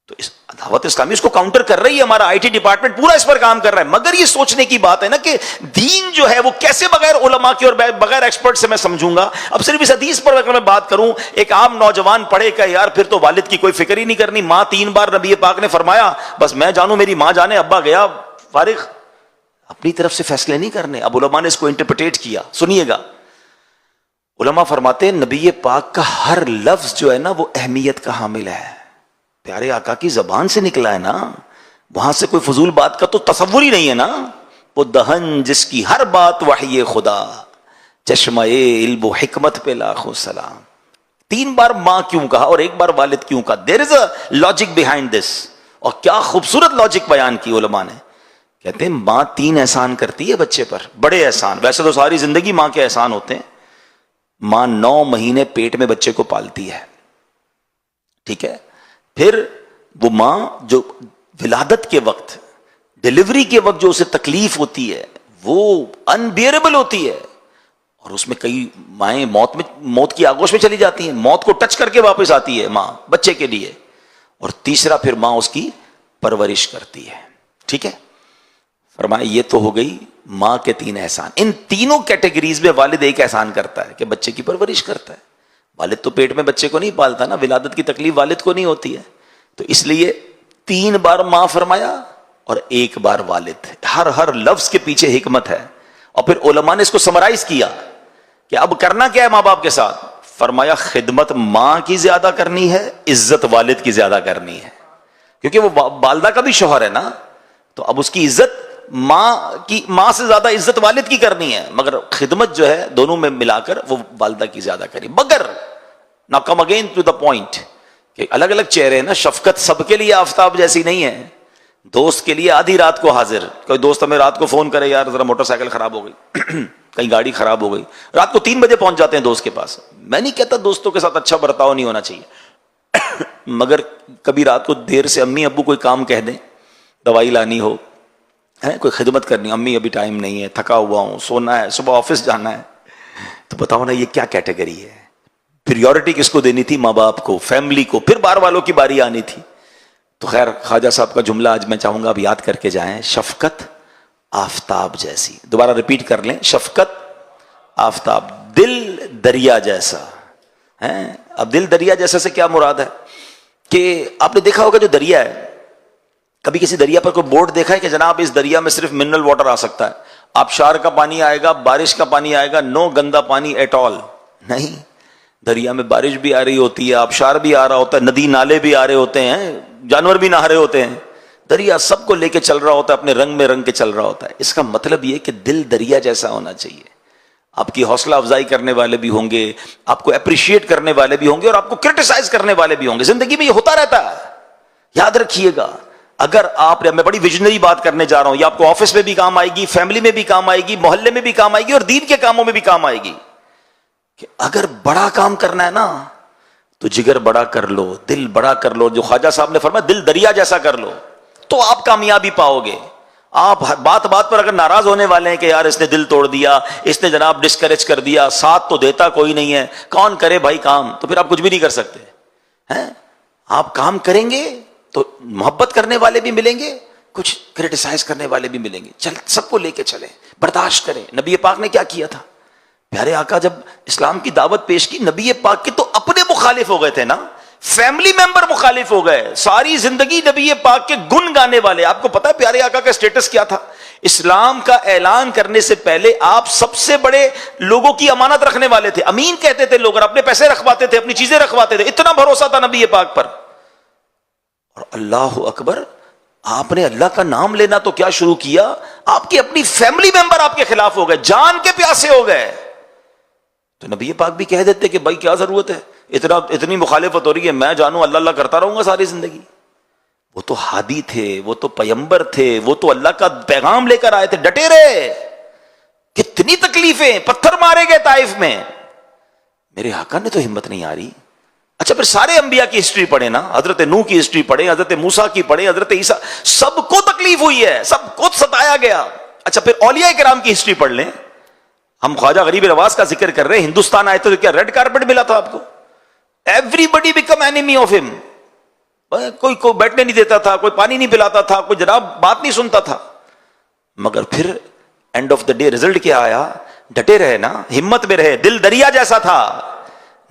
تو اس دعوت اسلامی اس کو کاؤنٹر کر رہی ہے, ہمارا IT ڈپارٹمنٹ پورا اس پر کام کر رہا ہے. مگر یہ سوچنے کی بات ہے نا کہ دین جو ہے وہ کیسے بغیر علماء کے اور بغیر ایکسپرٹ سے میں سمجھوں گا. اب صرف اس حدیث پر اگر میں بات کروں, ایک عام نوجوان پڑھے کہ یار پھر تو والد کی کوئی فکر ہی نہیں کرنی. ماں 3 بار نبی پاک نے فرمایا بس میں جانوں میری ماں جانے, ابا گیا فارغ, اپنی طرف سے فیصلے نہیں کرنے. اب علماء نے اس کو انٹرپریٹ کیا, سنیے گا. علماء فرماتے ہیں نبی پاک کا ہر لفظ جو ہے نا وہ اہمیت کا حامل ہے. پیارے آقا کی زبان سے نکلا ہے نا, وہاں سے کوئی فضول بات کا تو تصور ہی نہیں ہے نا. وہ دہن جس کی ہر بات وحی خدا, چشمہ علم و حکمت پہ لاکھوں سلام. 3 بار ماں کیوں کہا اور 1 بار والد کیوں کہا؟ دیر از اے لاجک بیہائنڈ دس. اور کیا خوبصورت لاجک بیان کی علماء نے. کہتے ہیں ماں 3 احسان کرتی ہے بچے پر, بڑے احسان. ویسے تو ساری زندگی ماں کے احسان ہوتے ہیں. ماں 9 مہینے پیٹ میں بچے کو پالتی ہے, ٹھیک ہے. پھر وہ ماں جو ولادت کے وقت, ڈیلیوری کے وقت جو اسے تکلیف ہوتی ہے وہ انبیئربل ہوتی ہے, اور اس میں کئی مائیں موت کی آغوش میں چلی جاتی ہیں, موت کو ٹچ کر کے واپس آتی ہے ماں بچے کے لیے. اور تیسرا پھر ماں اس کی پرورش کرتی ہے, ٹھیک ہے. فرمایا یہ تو ہو گئی ماں کے 3 احسان. ان تینوں کیٹیگریز میں والد ایک احسان کرتا ہے کہ بچے کی پرورش کرتا ہے. والد تو پیٹ میں بچے کو نہیں پالتا نا, ولادت کی تکلیف والد کو نہیں ہوتی ہے. تو اس لیے 3 بار ماں فرمایا اور 1 بار والد. ہر لفظ کے پیچھے حکمت ہے. اور پھر علماء نے اس کو سمرائز کیا کہ اب کرنا کیا ہے ماں باپ کے ساتھ. فرمایا خدمت ماں کی زیادہ کرنی ہے, عزت والد کی زیادہ کرنی ہے. کیونکہ وہ والدہ کا بھی شوہر ہے نا, تو اب اس کی عزت ماں سے زیادہ عزت والد کی کرنی ہے, مگر خدمت جو ہے دونوں میں ملا کر وہ والدہ کی زیادہ کری. مگر نا come again to the point کہ الگ الگ چہرے ہیں نا, شفقت سب کے لیے آفتاب جیسی نہیں ہے. دوست کے لیے آدھی رات کو حاضر. کوئی دوست ہمیں رات کو فون کرے یار ذرا موٹر سائیکل خراب ہو گئی, کہیں گاڑی خراب ہو گئی, رات کو 3 بجے پہنچ جاتے ہیں دوست کے پاس. میں نہیں کہتا دوستوں کے ساتھ اچھا برتاؤ نہیں ہونا چاہیے, مگر کبھی رات کو دیر سے امی ابو کوئی کام کہہ دیں، دوائی لانی ہو، کوئی خدمت کرنی، امی ابھی ٹائم نہیں ہے، تھکا ہوا ہوں، سونا ہے، صبح آفس جانا ہے، تو بتاؤ نا یہ کیا کیٹیگری ہے؟ پریورٹی کس کو دینی تھی؟ ماں باپ کو، فیملی کو، پھر بار والوں کی باری آنی تھی۔ تو خیر خواجہ صاحب کا جملہ آج میں چاہوں گا اب یاد کر کے جائیں، شفقت آفتاب جیسی، دوبارہ ریپیٹ کر لیں، شفقت آفتاب، دل دریا جیسا ہے۔ اب دل دریا جیسا سے کیا مراد ہے؟ کہ آپ نے دیکھا ہوگا جو دریا ہے، کبھی کسی دریا پر کوئی بورڈ دیکھا ہے کہ جناب اس دریا میں صرف منرل واٹر آ سکتا ہے، آبشار کا پانی آئے گا، بارش کا پانی آئے گا، نو گندا پانی ایٹ آل؟ نہیں، دریا میں بارش بھی آ رہی ہوتی ہے، آبشار بھی آ رہا ہوتا ہے، ندی نالے بھی آ رہے ہوتے ہیں، جانور بھی نہا رہے ہوتے ہیں، دریا سب کو لے کے چل رہا ہوتا ہے، اپنے رنگ میں رنگ کے چل رہا ہوتا ہے۔ اس کا مطلب یہ کہ دل دریا جیسا ہونا چاہیے۔ آپ کی حوصلہ افزائی کرنے والے بھی ہوں گے، آپ کو اپریشیٹ کرنے والے بھی ہوں گے، اور آپ کو کرٹیسائز کرنے والے بھی ہوں گے۔ زندگی میں یہ ہوتا رہتا ہے، یاد رکھیے گا۔ اگر آپ، میں بڑی ویژنری بات کرنے جا رہا ہوں، یہ آپ کو آفس میں بھی کام آئے گی، فیملی میں بھی کام آئے گی، محلے میں بھی کام آئے گی، اور دین کے کاموں میں بھی کام آئے گی، کہ اگر بڑا کام کرنا ہے نا تو جگر بڑا کر لو، دل بڑا کر لو، جو خواجہ صاحب نے فرمایا دل دریا جیسا کر لو، تو آپ کامیابی پاؤ گے۔ آپ بات بات پر اگر ناراض ہونے والے ہیں کہ یار اس نے دل توڑ دیا، اس نے جناب ڈسکریج کر دیا، ساتھ تو دیتا کوئی نہیں ہے، کون کرے بھائی کام، تو پھر آپ کچھ بھی نہیں کر سکتے ہیں۔ آپ کام کریں گے تو محبت کرنے والے بھی ملیں گے، کچھ کرٹیسائز کرنے والے بھی ملیں گے، چل سب کو لے کے چلیں، برداشت کریں۔ نبی پاک نے کیا کیا تھا؟ پیارے آقا جب اسلام کی دعوت پیش کی، نبی پاک کے تو اپنے مخالف ہو گئے تھے نا، فیملی ممبر مخالف ہو گئے، ساری زندگی نبی پاک کے گن گانے والے۔ آپ کو پتا ہے پیارے آقا کا سٹیٹس کیا تھا؟ اسلام کا اعلان کرنے سے پہلے آپ سب سے بڑے لوگوں کی امانت رکھنے والے تھے، امین کہتے تھے لوگ، اور اپنے پیسے رکھواتے تھے، اپنی چیزیں رکھواتے تھے، اتنا بھروسہ تھا نبی پاک پر۔ اور اللہ اکبر، آپ نے اللہ کا نام لینا تو کیا شروع کیا، آپ کی اپنی فیملی ممبر آپ کے خلاف ہو گئے، جان کے پیاسے ہو گئے۔ تو نبی پاک بھی کہہ دیتے کہ بھائی کیا ضرورت ہے، اتنی مخالفت ہو رہی ہے، میں جانوں اللہ اللہ کرتا رہوں گا ساری زندگی۔ وہ تو ہادی تھے، وہ تو پیمبر تھے، وہ تو اللہ کا پیغام لے کر آئے تھے، ڈٹے رہے۔ کتنی تکلیفیں، پتھر مارے گئے طائف میں، میرے آقا نے تو ہمت نہیں آ رہی۔ اچھا پھر سارے انبیاء کی ہسٹری پڑھیں نا، حضرت نوح کی ہسٹری پڑھیں، حضرت موسیٰ کی پڑھیں، حضرت عیسیٰ، سب کو تکلیف ہوئی ہے، سب کو ستایا گیا۔ اچھا پھر اولیاء کرام کی ہسٹری پڑھ لیں۔ ہم خواجہ غریب نواز کا ذکر کر رہے ہیں، ہندوستان آئے تو کیا ریڈ کارپٹ ملا تھا آپ کو؟ Everybody become enemy of ہم، کوئی بیٹھنے نہیں دیتا تھا، کوئی پانی نہیں پلاتا تھا، کوئی جناب بات نہیں سنتا تھا، مگر پھر and of the day result کیا آیا؟ ڈٹے رہے نا، ہمت میں رہے، دل دریا جیسا تھا۔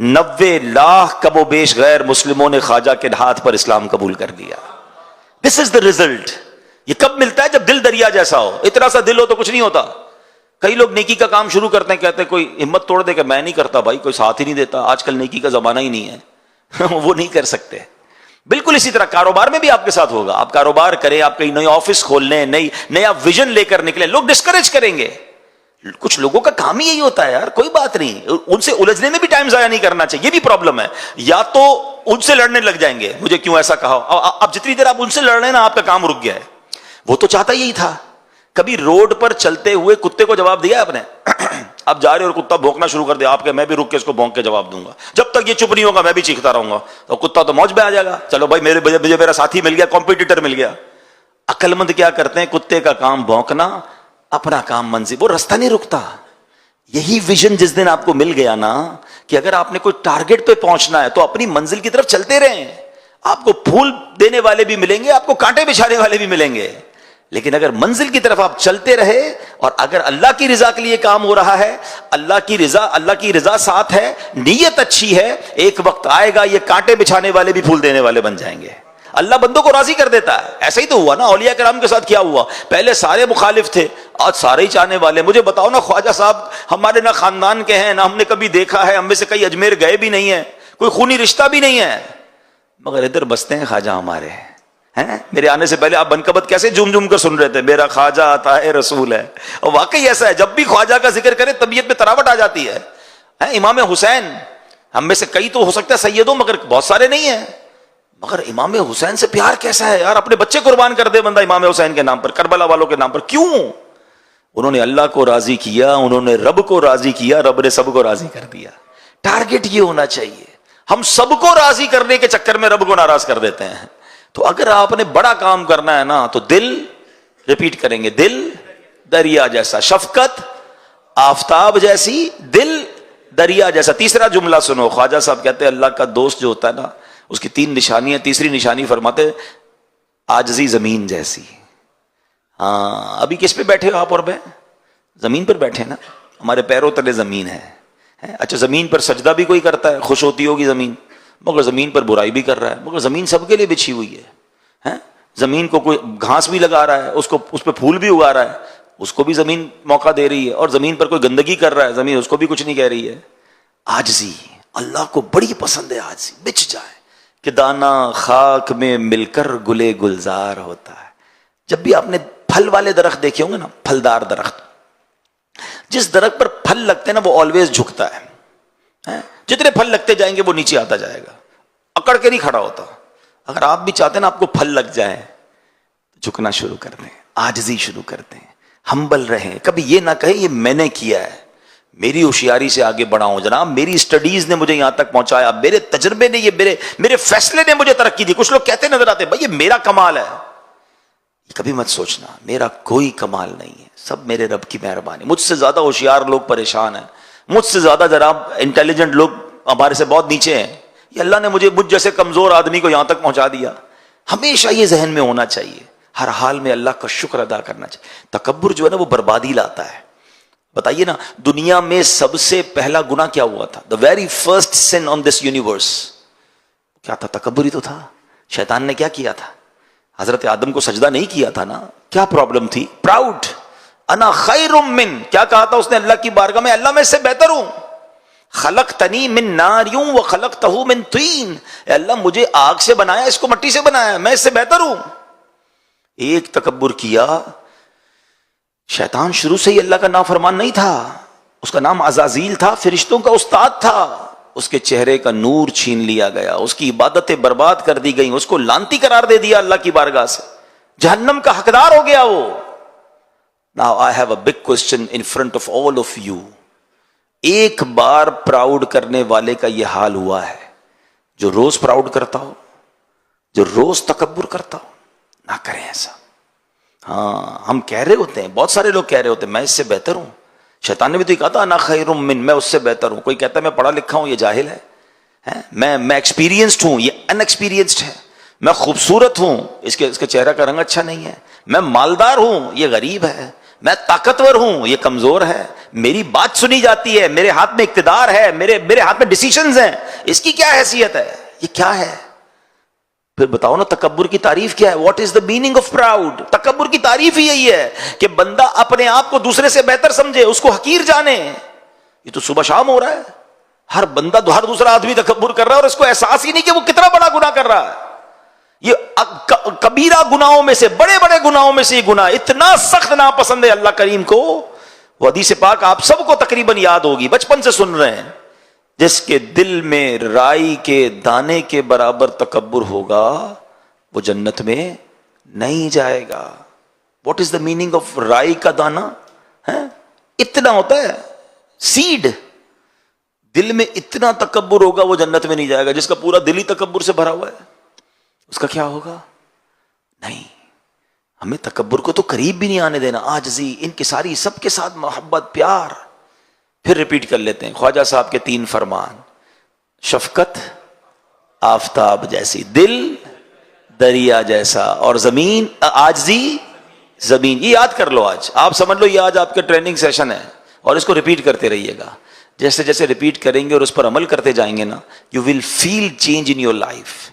90 لاکھ کم و بیش غیر مسلموں نے خواجہ کے ہاتھ پر اسلام قبول کر لیا۔ دس از دا ریزلٹ۔ یہ کب ملتا ہے؟ جب دل دریا جیسا ہو۔ اتنا سا دل ہو تو کچھ نہیں ہوتا۔ کئی لوگ نیکی کا کام شروع کرتے ہیں، کہتے ہیں کوئی ہمت توڑ دے کہ میں نہیں کرتا، بھائی کوئی ساتھ ہی نہیں دیتا، آج کل نیکی کا زمانہ ہی نہیں ہے وہ نہیں کر سکتے۔ بالکل اسی طرح کاروبار میں بھی آپ کے ساتھ ہوگا، آپ کاروبار کریں، آپ کہیں نئی آفس کھول لیں، نیا ویژن لے کر نکلیں، لوگ ڈسکریج کریں گے۔ کچھ لوگوں کا کام ہی یہی ہوتا ہے یار، کوئی بات نہیں، ان سے الجھنے میں بھی ٹائم ضائع نہیں کرنا چاہیے، یہ بھی پرابلم ہے۔ یا تو ان سے لڑنے لگ جائیں گے، مجھے کیوں ایسا کہا، اب جتنی دیر آپ ان سے لڑ رہے ہیں نا، آپ کا کام رک گیا ہے۔ وہ تو چاہتا یہی تھا۔ کبھی روڈ پر چلتے ہوئے کتے کو جواب دیا آپ نے؟ اب جا رہے اور کتا بھونکنا شروع کر دیا، آپ کہ میں بھی رک کے اس کو بھونک کے جواب دوں گا، جب تک یہ چپ نہیں ہوگا میں بھی چیختا رہوں گا، تو کتا تو موج میں آ جائے گا، چلو بھائی مجھے میرا ساتھی مل گیا، کمپیٹیٹر مل گیا۔ عقل مند کیا کرتے ہیں؟ کتے کا کام بھونکنا، اپنا کام منزل، وہ رستہ نہیں رکتا۔ یہی ویژن جس دن آپ کو مل گیا نا، کہ اگر آپ نے کوئی ٹارگٹ پہ پہنچنا ہے تو اپنی منزل کی طرف چلتے رہیں، آپ کو پھول دینے والے بھی ملیں گے، آپ کو کانٹے بچھانے والے بھی ملیں گے، لیکن اگر منزل کی طرف آپ چلتے رہے، اور اگر اللہ کی رضا کے لیے کام ہو رہا ہے، اللہ کی رضا ساتھ ہے، نیت اچھی ہے، ایک وقت آئے گا یہ کانٹے بچھانے والے بھی پھول دینے والے بن جائیں گے۔ اللہ بندوں کو راضی کر دیتا ہے۔ ایسا ہی تو ہوا نا اولیاء کرام کے ساتھ، کیا ہوا؟ پہلے سارے مخالف تھے، آج سارے ہی چاہنے والے۔ مجھے بتاؤ نا، خواجہ صاحب ہمارے نہ خاندان کے ہیں، نہ ہم نے کبھی دیکھا ہے، ہم میں سے کئی اجمیر گئے بھی نہیں ہیں، کوئی خونی رشتہ بھی نہیں ہے، مگر ادھر بستے ہیں خواجہ ہمارے ہیں۔ میرے آنے سے پہلے آپ بنکبت کیسے جھوم جھوم کر سن رہے تھے، میرا خواجہ آتا ہے رسول ہے، اور واقعی ایسا ہے، جب بھی خواجہ کا ذکر کرے طبیعت میں تراوٹ آ جاتی ہے۔ امام حسین، ہم میں سے کئی تو ہو سکتا ہے سیدوں، مگر بہت سارے نہیں ہیں، مگر امام حسین سے پیار کیسا ہے یار، اپنے بچے قربان کر دے بندہ امام حسین کے نام پر، کربلا والوں کے نام پر۔ کیوں؟ انہوں نے اللہ کو راضی کیا، انہوں نے رب کو راضی کیا، رب نے سب کو راضی کر دیا۔ ٹارگٹ یہ ہونا چاہیے۔ ہم سب کو راضی کرنے کے چکر میں رب کو ناراض کر دیتے ہیں. تو اگر آپ نے بڑا کام کرنا ہے نا تو دل، ریپیٹ کریں گے، دل دریا جیسا، شفقت آفتاب جیسی، دل دریا جیسا. تیسرا جملہ سنو، خواجہ صاحب کہتے ہیں اللہ کا دوست جو ہوتا ہے نا اس کی 3 نشانیاں. تیسری نشانی فرماتے عاجزی زمین جیسی. ہاں ابھی کس پہ بیٹھے ہو آپ اور میں؟ زمین پر بیٹھے نا، ہمارے پیروں تلے زمین ہے. اچھا زمین پر سجدہ بھی کوئی کرتا ہے، خوش ہوتی ہوگی زمین، مگر زمین پر برائی بھی کر رہا ہے. مگر زمین سب کے لیے بچھی ہوئی ہے. زمین کو کوئی گھاس بھی لگا رہا ہے، اس پہ پھول بھی اگا رہا ہے، اس کو بھی زمین موقع دے رہی ہے. اور زمین پر کوئی گندگی کر رہا ہے، زمین اس کو بھی کچھ نہیں کہہ رہی ہے. عاجزی اللہ کو بڑی پسند ہے. عاجزی بچ جائے کہ دانا خاک میں مل کر گلے گلزار ہوتا ہے. جب بھی آپ نے پھل والے درخت دیکھے ہوں گے نا، پھلدار درخت، جس درخت پر پھل لگتے ہیں نا وہ آلویز جھکتا ہے. جتنے پھل لگتے جائیں گے وہ نیچے آتا جائے گا، اکڑ کے نہیں کھڑا ہوتا. اگر آپ بھی چاہتے ہیں نا آپ کو پھل لگ جائے تو جھکنا شروع کر دیں، عاجزی شروع کر دیں، ہمبل رہیں. کبھی یہ نہ کہیں یہ میں نے کیا ہے، میری ہوشیاری سے آگے بڑھا ہوں جناب، میری اسٹڈیز نے مجھے یہاں تک پہنچایا، میرے تجربے نے، یہ میرے فیصلے نے مجھے ترقی دی. کچھ لوگ کہتے نظر آتے بھائی یہ میرا کمال ہے. کبھی مت سوچنا میرا کوئی کمال نہیں ہے، سب میرے رب کی مہربانی. مجھ سے زیادہ ہوشیار لوگ پریشان ہیں، مجھ سے زیادہ جناب انٹیلیجنٹ لوگ ہمارے سے بہت نیچے ہیں. یہ اللہ نے مجھ جیسے کمزور آدمی کو یہاں تک پہنچا دیا. ہمیشہ یہ ذہن میں ہونا چاہیے، ہر حال میں اللہ کا شکر ادا کرنا چاہیے. تکبر جو ہے نا وہ بربادی لاتا ہے. بتائیے نا دنیا میں سب سے پہلا گناہ کیا ہوا تھا؟ The very first sin on this universe کیا تھا؟ تکبر ہی تو تھا. شیطان نے کیا کیا تھا؟ حضرت آدم کو سجدہ نہیں کیا تھا نا. کیا پرابلم تھی؟ پراؤڈ. انا خیر من، کیا کہا تھا اس نے اللہ کی بارگاہ میں؟ اللہ میں اس سے بہتر ہوں. خلقتنی من نار وخلقتہ من طین، اے اللہ مجھے آگ سے بنایا، اس کو مٹی سے بنایا، میں اس سے بہتر ہوں. ایک تکبر کیا. شیطان شروع سے ہی اللہ کا نافرمان نہیں تھا، اس کا نام عزازیل تھا، فرشتوں کا استاد تھا. اس کے چہرے کا نور چھین لیا گیا، اس کی عبادتیں برباد کر دی گئیں، اس کو لعنتی قرار دے دیا اللہ کی بارگاہ سے، جہنم کا حقدار ہو گیا وہ. Now I have a big question in front of all of you. ایک بار پراؤڈ کرنے والے کا یہ حال ہوا ہے؟ جو روز پراؤڈ کرتا ہو، جو روز تکبر کرتا ہو، نہ کریں ایسا. ہاں ہم کہہ رہے ہوتے ہیں، بہت سارے لوگ کہہ رہے ہوتے ہیں میں اس سے بہتر ہوں. شیطان نے بھی تو کہا تھا انا خیر من، میں اس سے بہتر ہوں. کوئی کہتا ہے میں پڑھا لکھا ہوں، یہ جاہل ہے. میں ایکسپیرینسڈ ہوں، یہ ان ایکسپیرینسڈ ہے. میں خوبصورت ہوں، اس کے چہرہ کا رنگ اچھا نہیں ہے. میں مالدار ہوں، یہ غریب ہے. میں طاقتور ہوں، یہ کمزور ہے. میری بات سنی جاتی ہے، میرے ہاتھ میں اقتدار ہے، میرے ہاتھ میں ڈیسیشنز ہیں. اس کی کیا حیثیت ہے؟ یہ کیا ہے؟ پھر بتاؤ نا تکبر کی تعریف کیا ہے؟ What is the meaning of proud? تکبر کی تعریف ہی یہی ہے کہ بندہ اپنے آپ کو دوسرے سے بہتر سمجھے، اس کو حقیر جانے. یہ تو صبح شام ہو رہا ہے، ہر بندہ ہر دوسرا آدمی تکبر کر رہا ہے اور اس کو احساس ہی نہیں کہ وہ کتنا بڑا گناہ کر رہا ہے. یہ کبیرہ گناہوں میں سے، بڑے بڑے گناہوں میں سے یہ گناہ اتنا سخت ناپسند ہے اللہ کریم کو. وہ حدیث پاک آپ سب کو تقریباً یاد ہوگی، بچپن سے سن رہے ہیں. جس کے دل میں رائی کے دانے کے برابر تکبر ہوگا وہ جنت میں نہیں جائے گا. What is the meaning of رائی کا دانا؟ اتنا ہوتا ہے سیڈ. دل میں اتنا تکبر ہوگا وہ جنت میں نہیں جائے گا. جس کا پورا دل ہی تکبر سے بھرا ہوا ہے اس کا کیا ہوگا؟ نہیں. ہمیں تکبر کو تو قریب بھی نہیں آنے دینا. عاجزی، انکساری، سب کے ساتھ محبت، پیار. پھر ریپیٹ کر لیتے ہیں خواجہ صاحب کے 3 فرمان. شفقت آفتاب جیسی، دل دریا جیسا، اور زمین عاجزی زمین. یہ یاد کر لو، آج آپ سمجھ لو یہ آج آپ کے ٹریننگ سیشن ہے اور اس کو ریپیٹ کرتے رہیے گا. جیسے جیسے ریپیٹ کریں گے اور اس پر عمل کرتے جائیں گے نا، you will feel change in your life.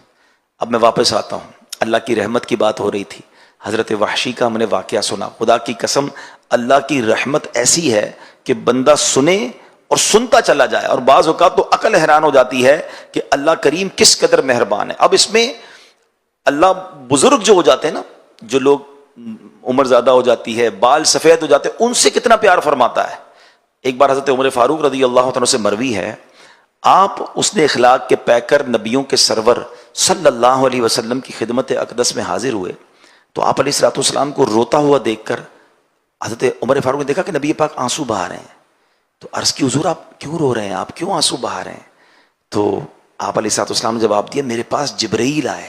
اب میں واپس آتا ہوں. اللہ کی رحمت کی بات ہو رہی تھی. حضرت وحشی کا ہم نے واقعہ سنا. خدا کی قسم اللہ کی رحمت ایسی ہے کہ بندہ سنے اور سنتا چلا جائے، اور بعض اوقات تو عقل حیران ہو جاتی ہے کہ اللہ کریم کس قدر مہربان ہے. اب اس میں اللہ بزرگ جو ہو جاتے ہیں نا، جو لوگ عمر زیادہ ہو جاتی ہے، بال سفید ہو جاتے ہیں، ان سے کتنا پیار فرماتا ہے. ایک بار حضرت عمر فاروق رضی اللہ عنہ سے مروی ہے، آپ اس نے اخلاق کے پیکر نبیوں کے سرور صلی اللہ علیہ وسلم کی خدمت اقدس میں حاضر ہوئے تو آپ علیہ الصلوۃ والسلام کو روتا ہوا دیکھ کر حضرت عمر فاروق نے دیکھا کہ نبی پاک آنسو بہا رہے ہیں. تو عرض کی حضور آپ کیوں رو رہے ہیں، آپ کیوں آنسو بہا رہے ہیں؟ تو آپ علیہ السلام نے جواب دیا میرے پاس جبرائیل آئے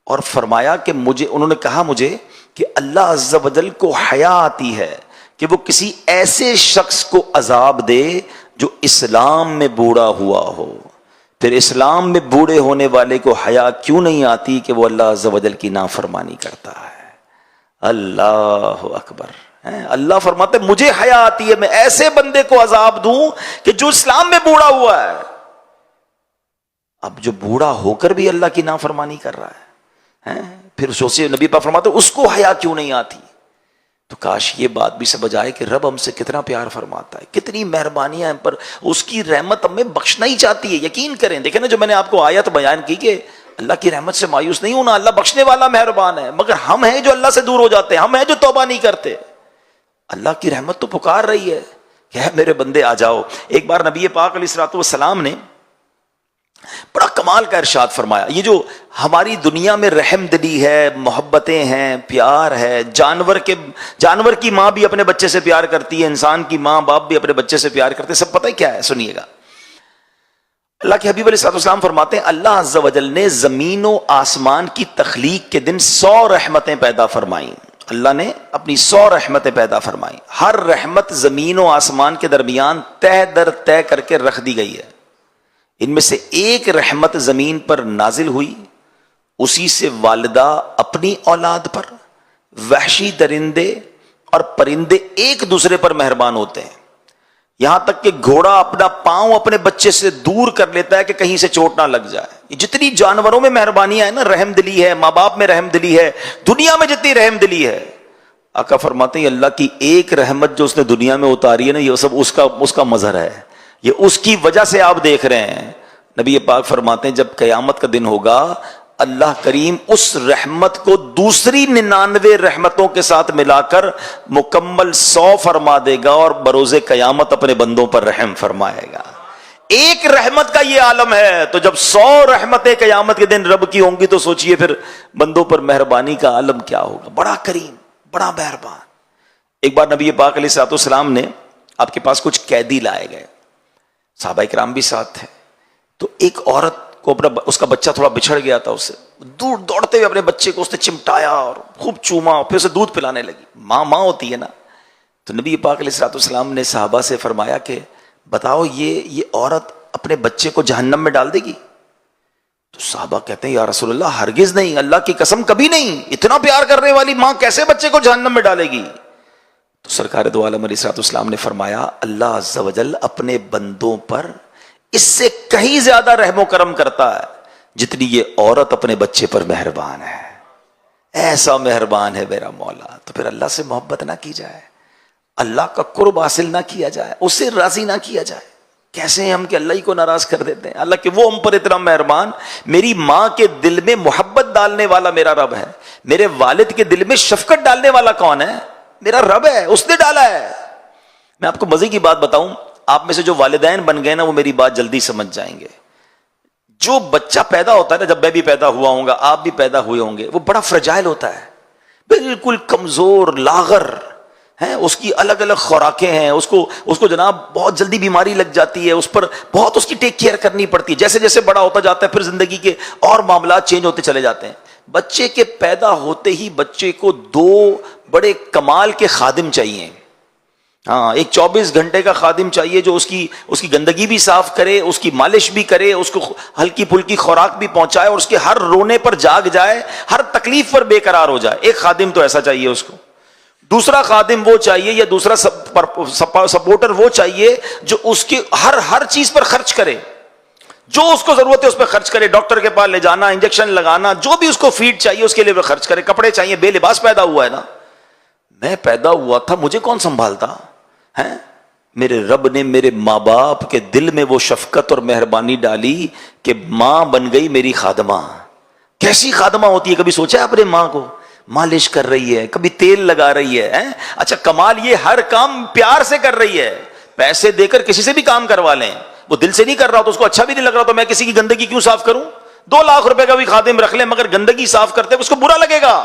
اور فرمایا کہ انہوں نے کہا مجھے کہ اللہ عز و جل کو حیا آتی ہے کہ وہ کسی ایسے شخص کو عذاب دے جو اسلام میں بوڑھا ہوا ہو. پھر اسلام میں بوڑھے ہونے والے کو حیا کیوں نہیں آتی کہ وہ اللہ عز و جل کی نافرمانی کرتا ہے. اللہ اکبر. اللہ فرماتے مجھے حیا آتی ہے میں ایسے بندے کو عذاب دوں کہ جو اسلام میں بوڑھا ہوا ہے. اب جو بوڑھا ہو کر بھی اللہ کی نافرمانی کر رہا ہے پھر سوچے نبی پاک فرماتے اس کو حیا کیوں نہیں آتی. تو کاش یہ بات بھی سمجھ آئے کہ رب ہم سے کتنا پیار فرماتا ہے, کتنی مہربانیاں ہم پر, اس کی رحمت ہمیں بخشنا ہی چاہتی ہے. یقین کریں, دیکھیں نا جو میں نے آپ کو آیت بیان کی کہ اللہ کی رحمت سے مایوس نہیں ہونا, اللہ بخشنے والا مہربان ہے, مگر ہم ہیں جو اللہ سے دور ہو جاتے ہیں, ہم ہیں جو توبہ نہیں کرتے. اللہ کی رحمت تو پکار رہی ہے کہ ہے میرے بندے آ جاؤ. ایک بار نبی پاک علیہ الصلوۃ والسلام نے بڑا کمال کا ارشاد فرمایا. یہ جو ہماری دنیا میں رحم دلی ہے, محبتیں ہیں, پیار ہے, جانور کی ماں بھی اپنے بچے سے پیار کرتی ہے, انسان کی ماں باپ بھی اپنے بچے سے پیار کرتے ہیں, سب پتہ ہے کیا ہے, سنیے گا. اللہ کے حبیب علیہ السلام فرماتے ہیں اللہ عز و جل نے زمین و آسمان کی تخلیق کے دن 100 رحمتیں پیدا فرمائیں. اللہ نے اپنی 100 رحمتیں پیدا فرمائیں. ہر رحمت زمین و آسمان کے درمیان تہ در تہ کر کے رکھ دی گئی ہے. ان میں سے ایک رحمت زمین پر نازل ہوئی, اسی سے والدہ اپنی اولاد پر, وحشی درندے اور پرندے ایک دوسرے پر مہربان ہوتے ہیں, یہاں تک کہ گھوڑا اپنا پاؤں اپنے بچے سے دور کر لیتا ہے کہ کہیں سے چوٹ نہ لگ جائے. جتنی جانوروں میں مہربانیاں ہیں نا, رحم دلی ہے, ماں باپ میں رحم دلی ہے, دنیا میں جتنی رحم دلی ہے, آقا فرماتے ہیں اللہ کی ایک رحمت جو اس نے دنیا میں اتاری ہے نا, یہ سب اس کا مظہر ہے, یہ اس کی وجہ سے آپ دیکھ رہے ہیں. نبی پاک فرماتے ہیں جب قیامت کا دن ہوگا اللہ کریم اس رحمت کو دوسری 99 رحمتوں کے ساتھ ملا کر مکمل 100 فرما دے گا اور بروز قیامت اپنے بندوں پر رحم فرمائے گا. ایک رحمت کا یہ عالم ہے, تو جب 100 رحمتیں قیامت کے دن رب کی ہوں گی تو سوچئے پھر بندوں پر مہربانی کا عالم کیا ہوگا. بڑا کریم, بڑا مہربان. ایک بار نبی پاک علیہ السلام نے آپ کے پاس کچھ قیدی لائے گئے, صحابہ کرام بھی ساتھ تھے. تو ایک عورت کو اس کا بچہ تھوڑا بچھڑ گیا تھا, اس سے دور دوڑتے ہوئے اپنے بچے کو اس نے چمٹایا اور خوب چوما, پھر اسے دودھ پلانے لگی. ماں ہوتی ہے نا. تو نبی پاک علیہ السلام نے صحابہ سے فرمایا کہ بتاؤ یہ عورت اپنے بچے کو جہنم میں ڈال دے گی؟ تو صحابہ کہتے ہیں یا رسول اللہ ہرگز نہیں, اللہ کی قسم کبھی نہیں, اتنا پیار کرنے والی ماں کیسے بچے کو جہنم میں ڈالے گی؟ تو سرکار دو عالم علیہ السلام نے فرمایا اللہ عز و جل اپنے بندوں پر اس سے کہیں زیادہ رحم و کرم کرتا ہے جتنی یہ عورت اپنے بچے پر مہربان ہے. ایسا مہربان ہے میرا مولا. تو پھر اللہ سے محبت نہ کی جائے, اللہ کا قرب حاصل نہ کیا جائے, اس سے راضی نہ کیا جائے. کیسے ہیں ہم کہ اللہ ہی کو ناراض کر دیتے ہیں. اللہ کہ وہ ہم پر اتنا مہربان. میری ماں کے دل میں محبت ڈالنے والا میرا رب ہے. میرے والد کے دل میں شفقت ڈالنے والا کون ہے؟ میرا رب ہے, اس نے ڈالا ہے. میں آپ کو مزے کی بات بتاؤں, آپ میں سے جو والدین بن گئے نا وہ میری بات جلدی سمجھ جائیں گے. جو بچہ پیدا ہوتا ہے نا, جب میں بھی پیدا ہوا ہوں گا, آپ بھی پیدا ہوئے ہوں گے, وہ بڑا فرجائل ہوتا ہے, بالکل کمزور لاغر ہے, اس کی الگ الگ خوراکیں ہیں, اس کو جناب بہت جلدی بیماری لگ جاتی ہے, اس پر بہت اس کی ٹیک کیئر کرنی پڑتی ہے. جیسے جیسے بڑا ہوتا جاتا ہے پھر زندگی کے اور معاملات چینج ہوتے چلے جاتے ہیں. بچے کے پیدا ہوتے ہی بچے کو 2 بڑے کمال کے خادم چاہیے. ہاں, ایک 24 گھنٹے کا خادم چاہیے جو اس کی گندگی بھی صاف کرے, اس کی مالش بھی کرے, اس کو ہلکی پھلکی خوراک بھی پہنچائے اور اس کے ہر رونے پر جاگ جائے, ہر تکلیف پر بے قرار ہو جائے. ایک خادم تو ایسا چاہیے اس کو. دوسرا خادم وہ چاہیے یا دوسرا سپورٹر وہ چاہیے جو اس کی ہر چیز پر خرچ کرے, جو اس کو ضرورت ہے اس پہ خرچ کرے. ڈاکٹر کے پاس لے جانا, انجیکشن لگانا, جو بھی اس کو فیڈ چاہیے اس کے لیے خرچ کرے. کپڑے چاہیے, بے لباس پیدا ہوا ہے نا. میں پیدا ہوا تھا, مجھے کون سنبھالتا ہے؟ میرے رب نے میرے ماں باپ کے دل میں وہ شفقت اور مہربانی ڈالی کہ ماں بن گئی میری خادمہ. کیسی خادمہ ہوتی ہے؟ کبھی سوچا ہے اپنے ماں کو؟ مالش کر رہی ہے, کبھی تیل لگا رہی ہے. اچھا کمال یہ ہر کام پیار سے کر رہی ہے. پیسے دے کر کسی سے بھی کام کروا لیں, وہ دل سے نہیں کر رہا تو اس کو اچھا بھی نہیں لگ رہا, تو میں کسی کی گندگی کیوں صاف کروں؟ 2 لاکھ روپے کا بھی خادم رکھ لیں مگر گندگی صاف کرتے اس کو برا لگے گا.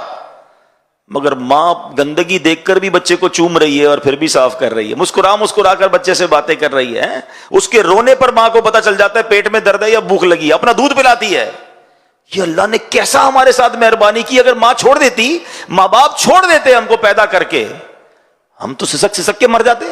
مگر ماں گندگی دیکھ کر بھی بچے کو چوم رہی ہے اور پھر بھی صاف کر رہی ہے، مسکرا مسکرا کر بچے سے باتیں کر رہی ہے، اس کے رونے پر ماں کو پتا چل جاتا ہے پیٹ میں درد ہے یا بھوک لگی ہے، اپنا دودھ پلاتی ہے۔ یہ اللہ نے کیسا ہمارے ساتھ مہربانی کی، اگر ماں چھوڑ دیتی، ماں باپ چھوڑ دیتے ہم کو پیدا کر کے، ہم تو سسک سسک کے مر جاتے۔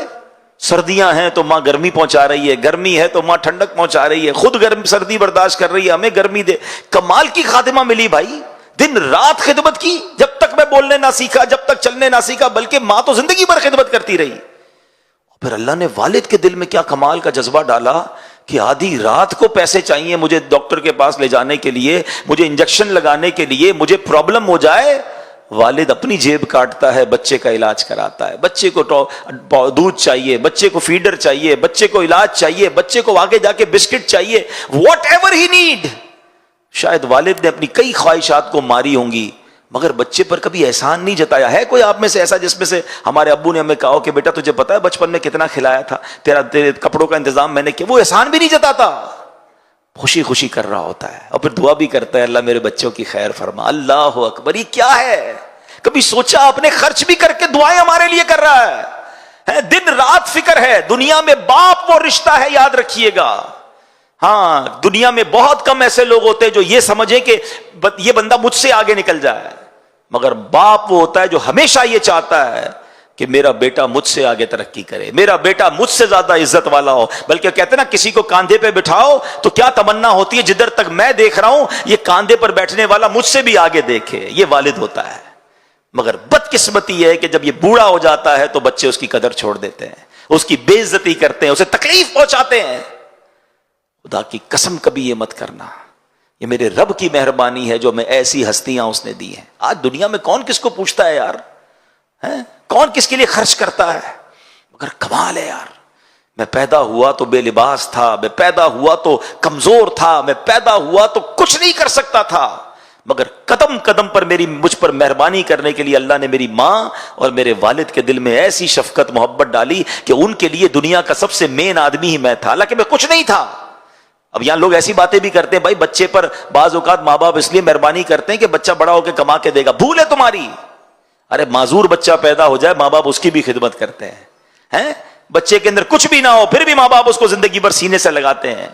سردیاں ہیں تو ماں گرمی پہنچا رہی ہے، گرمی ہے تو ماں ٹھنڈک پہنچا رہی ہے، خود گرم سردی برداشت کر رہی ہے، ہمیں گرمی دے۔ کمال کی خاتمہ ملی بھائی، دن رات خدمت کی، جب تک میں بولنے نہ سیکھا، جب تک چلنے نہ سیکھا، بلکہ ماں تو زندگی بھر خدمت کرتی رہی۔ پھر اللہ نے والد کے دل میں کیا کمال کا جذبہ ڈالا کہ آدھی رات کو پیسے چاہیے مجھے ڈاکٹر کے پاس لے جانے کے لیے، مجھے انجیکشن لگانے کے لیے، مجھے پرابلم ہو جائے، والد اپنی جیب کاٹتا ہے، بچے کا علاج کراتا ہے۔ بچے کو دودھ چاہیے، بچے کو فیڈر چاہیے، بچے کو علاج چاہیے، بچے کو آگے جا کے بسکٹ چاہیے، واٹ ایور ہی نیڈ۔ شاید والد نے اپنی کئی خواہشات کو ماری ہوں گی، مگر بچے پر کبھی احسان نہیں جتایا۔ ہے کوئی آپ میں سے ایسا جس میں سے ہمارے ابو نے ہمیں کہا ہو کہ بیٹا تجھے پتا ہے بچپن میں کتنا کھلایا تھا، تیرے کپڑوں کا انتظام میں نے کیا؟ وہ احسان بھی نہیں جتاتا، خوشی خوشی کر رہا ہوتا ہے، اور پھر دعا بھی کرتا ہے اللہ میرے بچوں کی خیر فرما۔ اللہ اکبر، یہ کیا ہے؟ کبھی سوچا اپنے خرچ بھی کر کے دعائیں ہمارے لیے کر رہا ہے، دن رات فکر ہے۔ دنیا میں باپ وہ رشتہ ہے، یاد رکھیے گا۔ ہاں، دنیا میں بہت کم ایسے لوگ ہوتے ہیں جو یہ سمجھیں کہ یہ بندہ مجھ سے آگے نکل جائے، مگر باپ وہ ہوتا ہے جو ہمیشہ یہ چاہتا ہے کہ میرا بیٹا مجھ سے آگے ترقی کرے، میرا بیٹا مجھ سے زیادہ عزت والا ہو۔ بلکہ کہتے ہیں نا، کسی کو کاندھے پہ بٹھاؤ تو کیا تمنا ہوتی ہے، جدھر تک میں دیکھ رہا ہوں یہ کاندھے پر بیٹھنے والا مجھ سے بھی آگے دیکھے۔ یہ والد ہوتا ہے۔ مگر بدقسمتی یہ ہے کہ جب یہ بوڑھا ہو جاتا ہے تو بچے اس کی قدر چھوڑ دیتے ہیں، اس کی بے عزتی کرتے ہیں، اسے تکلیف پہنچاتے ہیں۔ خدا کی قسم کبھی یہ مت کرنا، یہ میرے رب کی مہربانی ہے جو میں ایسی ہستیاں اس نے دی ہیں۔ آج دنیا میں کون کس کو پوچھتا ہے یار، کون کس کے لیے خرچ کرتا ہے؟ مگر کمال ہے یار، میں پیدا ہوا تو بے لباس تھا، میں پیدا ہوا تو کمزور تھا، میں پیدا ہوا تو کچھ نہیں کر سکتا تھا، مگر قدم قدم پر مجھ پر مہربانی کرنے کے لیے اللہ نے میری ماں اور میرے والد کے دل میں ایسی شفقت محبت ڈالی کہ ان کے لیے دنیا کا سب سے مین آدمی ہی میں تھا، حالانکہ میں کچھ نہیں تھا۔ اب یہاں لوگ ایسی باتیں بھی کرتے ہیں، بھائی بچے پر بعض اوقات ماں باپ اس لیے مہربانی کرتے ہیں کہ بچہ بڑا ہو کے کما کے دے گا، بھول ہے تمہاری۔ ارے معذور بچہ پیدا ہو جائے، ماں باپ اس کی بھی خدمت کرتے ہیں، بچے کے اندر کچھ بھی نہ ہو پھر بھی ماں باپ اس کو زندگی بھر سینے سے لگاتے ہیں۔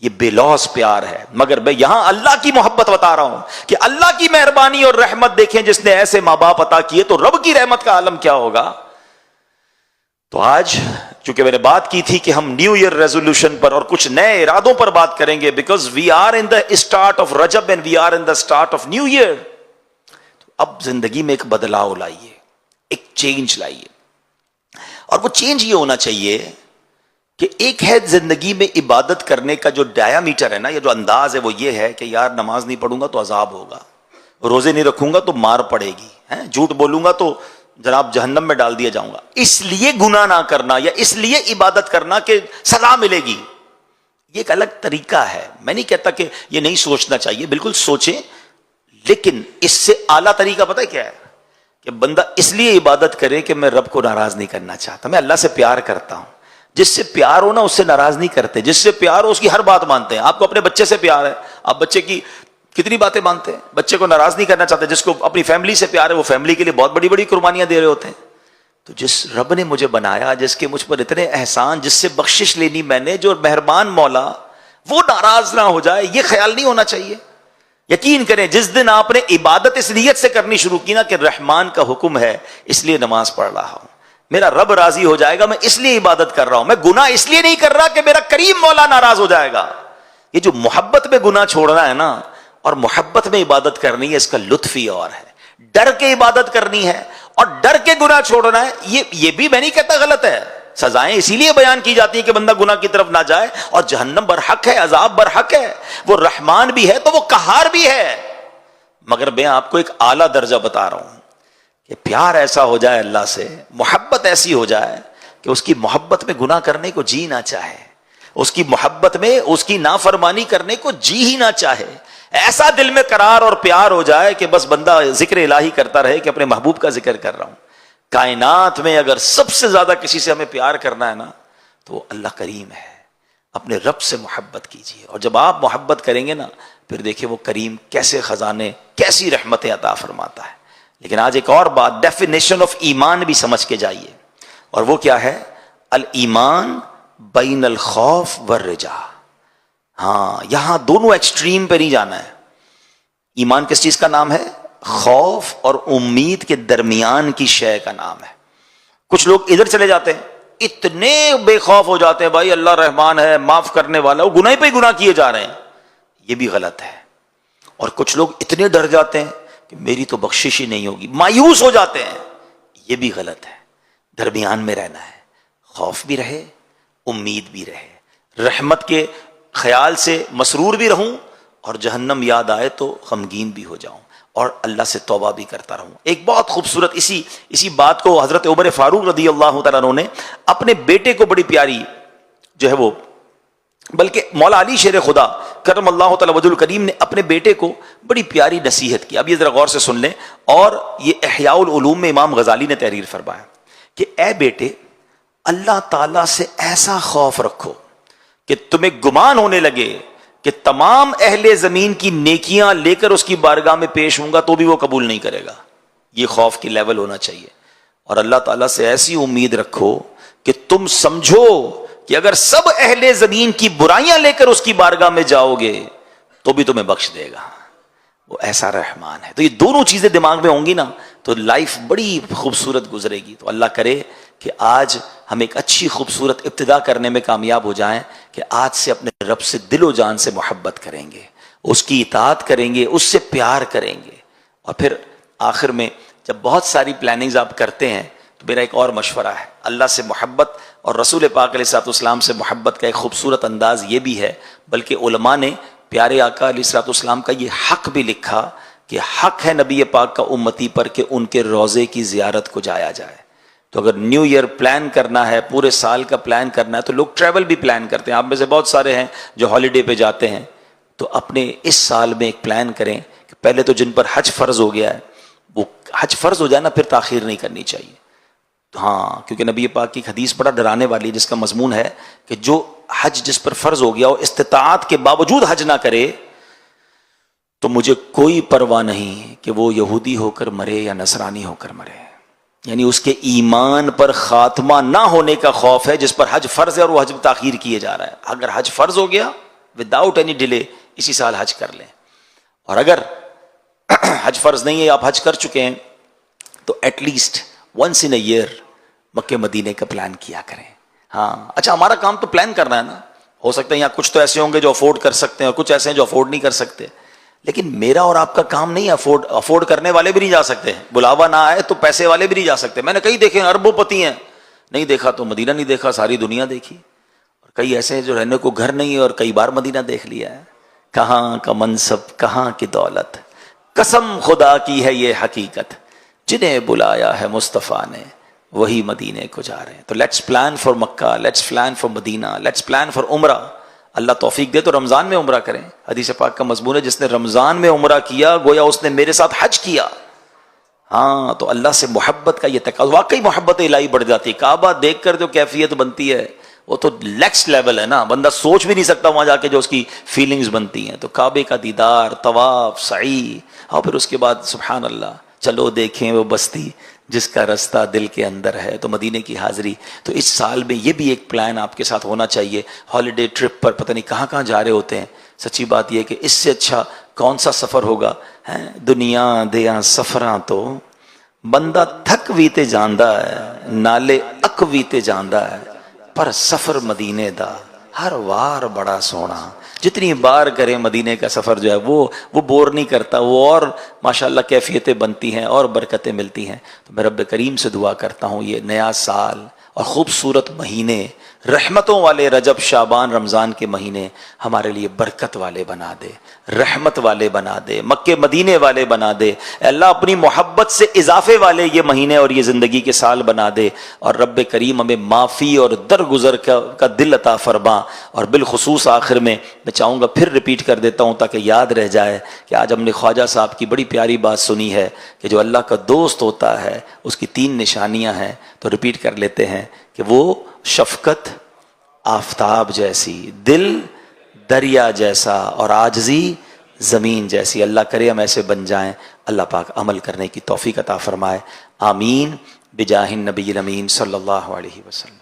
یہ بے لوث پیار ہے۔ مگر میں یہاں اللہ کی محبت بتا رہا ہوں کہ اللہ کی مہربانی اور رحمت دیکھیں، جس نے ایسے ماں باپ عطا کیے تو رب کی رحمت کا عالم کیا ہوگا۔ تو آج چونکہ میں نے بات کی تھی کہ ہم نیو ایئر ریزولوشن پر اور کچھ نئے ارادوں پر بات کریں گے، because we are in the start of Rajab and we are in the start of new year. اب زندگی میں ایک بدلاؤ لائیے، ایک چینج لائیے، اور وہ چینج یہ ہونا چاہیے کہ ایک ہے زندگی میں عبادت کرنے کا جو ڈایا میٹر ہے نا، یا جو انداز ہے، وہ یہ ہے کہ یار نماز نہیں پڑھوں گا تو عذاب ہوگا، روزے نہیں رکھوں گا تو مار پڑے گی، جھوٹ بولوں گا تو جناب جہنم میں ڈال دیا جاؤں گا، اس لیے گناہ نہ کرنا یا اس لیے عبادت کرنا کہ سزا ملے گی۔ یہ ایک الگ طریقہ ہے۔ میں نہیں کہتا کہ یہ نہیں سوچنا چاہیے، بالکل سوچیں، لیکن اس سے اعلیٰ طریقہ پتہ ہے کیا ہے؟ کہ بندہ اس لیے عبادت کرے کہ میں رب کو ناراض نہیں کرنا چاہتا، میں اللہ سے پیار کرتا ہوں۔ جس سے پیار ہو نا اس سے ناراض نہیں کرتے، جس سے پیار ہو اس کی ہر بات مانتے ہیں۔ آپ کو اپنے بچے سے پیار ہے، آپ بچے کی کتنی باتیں مانتے ہیں، بچے کو ناراض نہیں کرنا چاہتے۔ جس کو اپنی فیملی سے پیار ہے وہ فیملی کے لیے بہت بڑی بڑی قربانیاں دے رہے ہوتے ہیں۔ تو جس رب نے مجھے بنایا، جس کے مجھ پر اتنے احسان، جس سے بخشش لینی میں نے، جو مہربان مولا، وہ ناراض نہ ہو جائے، یہ خیال نہیں ہونا چاہیے۔ یقین کریں جس دن آپ نے عبادت اس نیت سے کرنی شروع کی نا کہ رحمان کا حکم ہے اس لیے نماز پڑھ رہا ہوں، میرا رب راضی ہو جائے گا، میں اس لیے عبادت کر رہا ہوں، میں گناہ اس لیے نہیں کر رہا کہ میرا کریم مولا ناراض ہو جائے گا۔ یہ جو محبت میں گناہ چھوڑنا ہے نا اور محبت میں عبادت کرنی ہے، اس کا لطف ہی اور ہے۔ ڈر کے عبادت کرنی ہے اور ڈر کے گناہ چھوڑنا ہے، یہ بھی میں نہیں کہتا غلط ہے۔ سزائیں اسی لیے بیان کی جاتی ہیں کہ بندہ گناہ کی طرف نہ جائے، اور جہنم برحق ہے، عذاب برحق ہے، وہ رحمان بھی ہے تو وہ قہار بھی ہے۔ مگر میں آپ کو ایک اعلیٰ درجہ بتا رہا ہوں کہ پیار ایسا ہو جائے اللہ سے، محبت ایسی ہو جائے کہ اس کی محبت میں گناہ کرنے کو جی نہ چاہے، اس کی محبت میں اس کی نافرمانی کرنے کو جی ہی نہ چاہے، ایسا دل میں قرار اور پیار ہو جائے کہ بس بندہ ذکر الہی کرتا رہے کہ اپنے محبوب کا ذکر کر رہا ہوں۔ کائنات میں اگر سب سے زیادہ کسی سے ہمیں پیار کرنا ہے نا تو وہ اللہ کریم ہے۔ اپنے رب سے محبت کیجیے، اور جب آپ محبت کریں گے نا پھر دیکھیں وہ کریم کیسے خزانے، کیسی رحمتیں عطا فرماتا ہے۔ لیکن آج ایک اور بات، ڈیفینیشن آف ایمان بھی سمجھ کے جائیے، اور وہ کیا ہے؟ الایمان بین الخوف والرجا۔ ہاں، یہاں دونوں ایکسٹریم پہ نہیں جانا ہے۔ ایمان کس چیز کا نام ہے؟ خوف اور امید کے درمیان کی شے کا نام ہے۔ کچھ لوگ ادھر چلے جاتے ہیں، اتنے بے خوف ہو جاتے ہیں، بھائی اللہ رحمان ہے، معاف کرنے والا، وہ گناہ پہ گناہ کیے جا رہے ہیں، یہ بھی غلط ہے۔ اور کچھ لوگ اتنے ڈر جاتے ہیں کہ میری تو بخشش ہی نہیں ہوگی، مایوس ہو جاتے ہیں، یہ بھی غلط ہے۔ درمیان میں رہنا ہے، خوف بھی رہے، امید بھی رہے، رحمت کے خیال سے مسرور بھی رہوں، اور جہنم یاد آئے تو غمگین بھی ہو جاؤں، اور اللہ سے توبہ بھی کرتا رہوں۔ ایک بہت خوبصورت اسی بات کو حضرت عمر فاروق رضی اللہ تعالیٰ عنہ نے اپنے بیٹے کو بڑی پیاری جو ہے وہ، بلکہ مولا علی شیر خدا کرم اللہ تعالی وجہ الکریم نے اپنے بیٹے کو بڑی پیاری نصیحت کی۔ اب یہ ذرا غور سے سن لیں، اور یہ احیاء العلوم میں امام غزالی نے تحریر فرمایا کہ اے بیٹے، اللہ تعالیٰ سے ایسا خوف رکھو کہ تمہیں گمان ہونے لگے کہ تمام اہل زمین کی نیکیاں لے کر اس کی بارگاہ میں پیش ہوں گا تو بھی وہ قبول نہیں کرے گا۔ یہ خوف کی لیول ہونا چاہیے۔ اور اللہ تعالیٰ سے ایسی امید رکھو کہ تم سمجھو کہ اگر سب اہل زمین کی برائیاں لے کر اس کی بارگاہ میں جاؤ گے تو بھی تمہیں بخش دے گا، وہ ایسا رحمان ہے۔ تو یہ دونوں چیزیں دماغ میں ہوں گی نا تو لائف بڑی خوبصورت گزرے گی۔ تو اللہ کرے کہ آج ہم ایک اچھی خوبصورت ابتدا کرنے میں کامیاب ہو جائیں کہ آج سے اپنے رب سے دل و جان سے محبت کریں گے، اس کی اطاعت کریں گے، اس سے پیار کریں گے۔ اور پھر آخر میں جب بہت ساری پلاننگز آپ کرتے ہیں تو میرا ایک اور مشورہ ہے، اللہ سے محبت اور رسول پاک علیہ الصلوۃ والسلام سے محبت کا ایک خوبصورت انداز یہ بھی ہے، بلکہ علماء نے پیارے آقا علیہ الصلوۃ والسلام کا یہ حق بھی لکھا کہ حق ہے نبی پاک کا امتی پر کہ ان کے روضے کی زیارت کو جایا جائے۔ تو اگر نیو ایئر پلان کرنا ہے، پورے سال کا پلان کرنا ہے، تو لوگ ٹریول بھی پلان کرتے ہیں، آپ میں سے بہت سارے ہیں جو ہالیڈے پہ جاتے ہیں، تو اپنے اس سال میں ایک پلان کریں کہ پہلے تو جن پر حج فرض ہو گیا ہے وہ حج فرض ہو جائے نا، پھر تاخیر نہیں کرنی چاہیے۔ ہاں، کیونکہ نبی پاک کی حدیث بڑا ڈرانے والی ہے جس کا مضمون ہے کہ جو حج جس پر فرض ہو گیا وہ استطاعت کے باوجود حج نہ کرے تو مجھے کوئی پرواہ نہیں کہ وہ یہودی ہو کر مرے یا نصرانی ہو کر مرے، یعنی اس کے ایمان پر خاتمہ نہ ہونے کا خوف ہے جس پر حج فرض ہے اور وہ حج تاخیر کیے جا رہا ہے۔ اگر حج فرض ہو گیا وداؤٹ اینی ڈیلے اسی سال حج کر لیں، اور اگر حج فرض نہیں ہے، آپ حج کر چکے ہیں، تو at least once in a year Makkah مدینے کا پلان کیا کریں۔ ہاں اچھا، ہمارا کام تو پلان کرنا ہے نا، ہو سکتا ہے یہاں کچھ تو ایسے ہوں گے جو افورڈ کر سکتے ہیں اور کچھ ایسے ہیں جو افورڈ نہیں کر سکتے، لیکن میرا اور آپ کا کام نہیں، افورڈ کرنے والے بھی نہیں جا سکتے، بلاوا نہ آئے تو پیسے والے بھی نہیں جا سکتے۔ میں نے کئی دیکھے اربوں پتی ہیں، نہیں دیکھا تو مدینہ نہیں دیکھا، ساری دنیا دیکھی، اور کئی ایسے ہیں جو رہنے کو گھر نہیں ہے اور کئی بار مدینہ دیکھ لیا ہے۔ کہاں کا منصب، کہاں کی دولت، قسم خدا کی ہے یہ حقیقت، جنہیں بلایا ہے مصطفیٰ نے وہی مدینے کو جا رہے ہیں۔ تو let's plan for Mecca, let's plan for Medina, let's plan for Umrah. اللہ توفیق دے تو رمضان میں عمرہ کریں۔ حدیث پاک کا مضمون ہے جس نے رمضان میں عمرہ کیا گویا اس نے میرے ساتھ حج کیا۔ ہاں، تو اللہ سے محبت کا یہ تقاضا، واقعی محبت الہی بڑھ جاتی ہے۔ کعبہ دیکھ کر جو کیفیت بنتی ہے وہ تو نیکسٹ لیول ہے نا، بندہ سوچ بھی نہیں سکتا وہاں جا کے جو اس کی فیلنگز بنتی ہیں۔ تو کعبے کا دیدار، طواف، سعی، اور پھر اس کے بعد سبحان اللہ، چلو دیکھیں وہ بستی جس کا رستہ دل کے اندر ہے، تو مدینے کی حاضری۔ تو اس سال میں یہ بھی ایک پلان آپ کے ساتھ ہونا چاہیے۔ ہالیڈے ٹرپ پر پتہ نہیں کہاں کہاں جا رہے ہوتے ہیں، سچی بات یہ ہے کہ اس سے اچھا کون سا سفر ہوگا؟ دنیا دیاں سفراں تو بندہ تھک بھی تے جاندا ہے، نالے اک بھی تے جاندا ہے، پر سفر مدینے دا ہر وار بڑا سونا۔ جتنی بار کریں مدینے کا سفر جو ہے وہ بور نہیں کرتا، وہ اور ماشاءاللہ کیفیتیں بنتی ہیں اور برکتیں ملتی ہیں۔ تو میں رب کریم سے دعا کرتا ہوں یہ نیا سال اور خوبصورت مہینے، رحمتوں والے رجب، شعبان، رمضان کے مہینے ہمارے لیے برکت والے بنا دے، رحمت والے بنا دے، مکے مدینے والے بنا دے۔ اے اللہ اپنی محبت سے اضافے والے یہ مہینے اور یہ زندگی کے سال بنا دے، اور رب کریم ہمیں معافی اور درگزر کا دل عطا فرما۔ اور بالخصوص آخر میں چاہوں گا پھر ریپیٹ کر دیتا ہوں تاکہ یاد رہ جائے کہ آج ہم نے خواجہ صاحب کی بڑی پیاری بات سنی ہے کہ جو اللہ کا دوست ہوتا ہے اس کی 3 نشانیاں ہیں، تو ریپیٹ کر لیتے ہیں کہ وہ شفقت آفتاب جیسی، دل دریا جیسا، اور عاجزی زمین جیسی. اللہ کرے ہم ایسے بن جائیں. اللہ پاک عمل کرنے کی توفیق عطا فرمائے. آمین بجاہ النبی الامین صلی اللہ علیہ وسلم.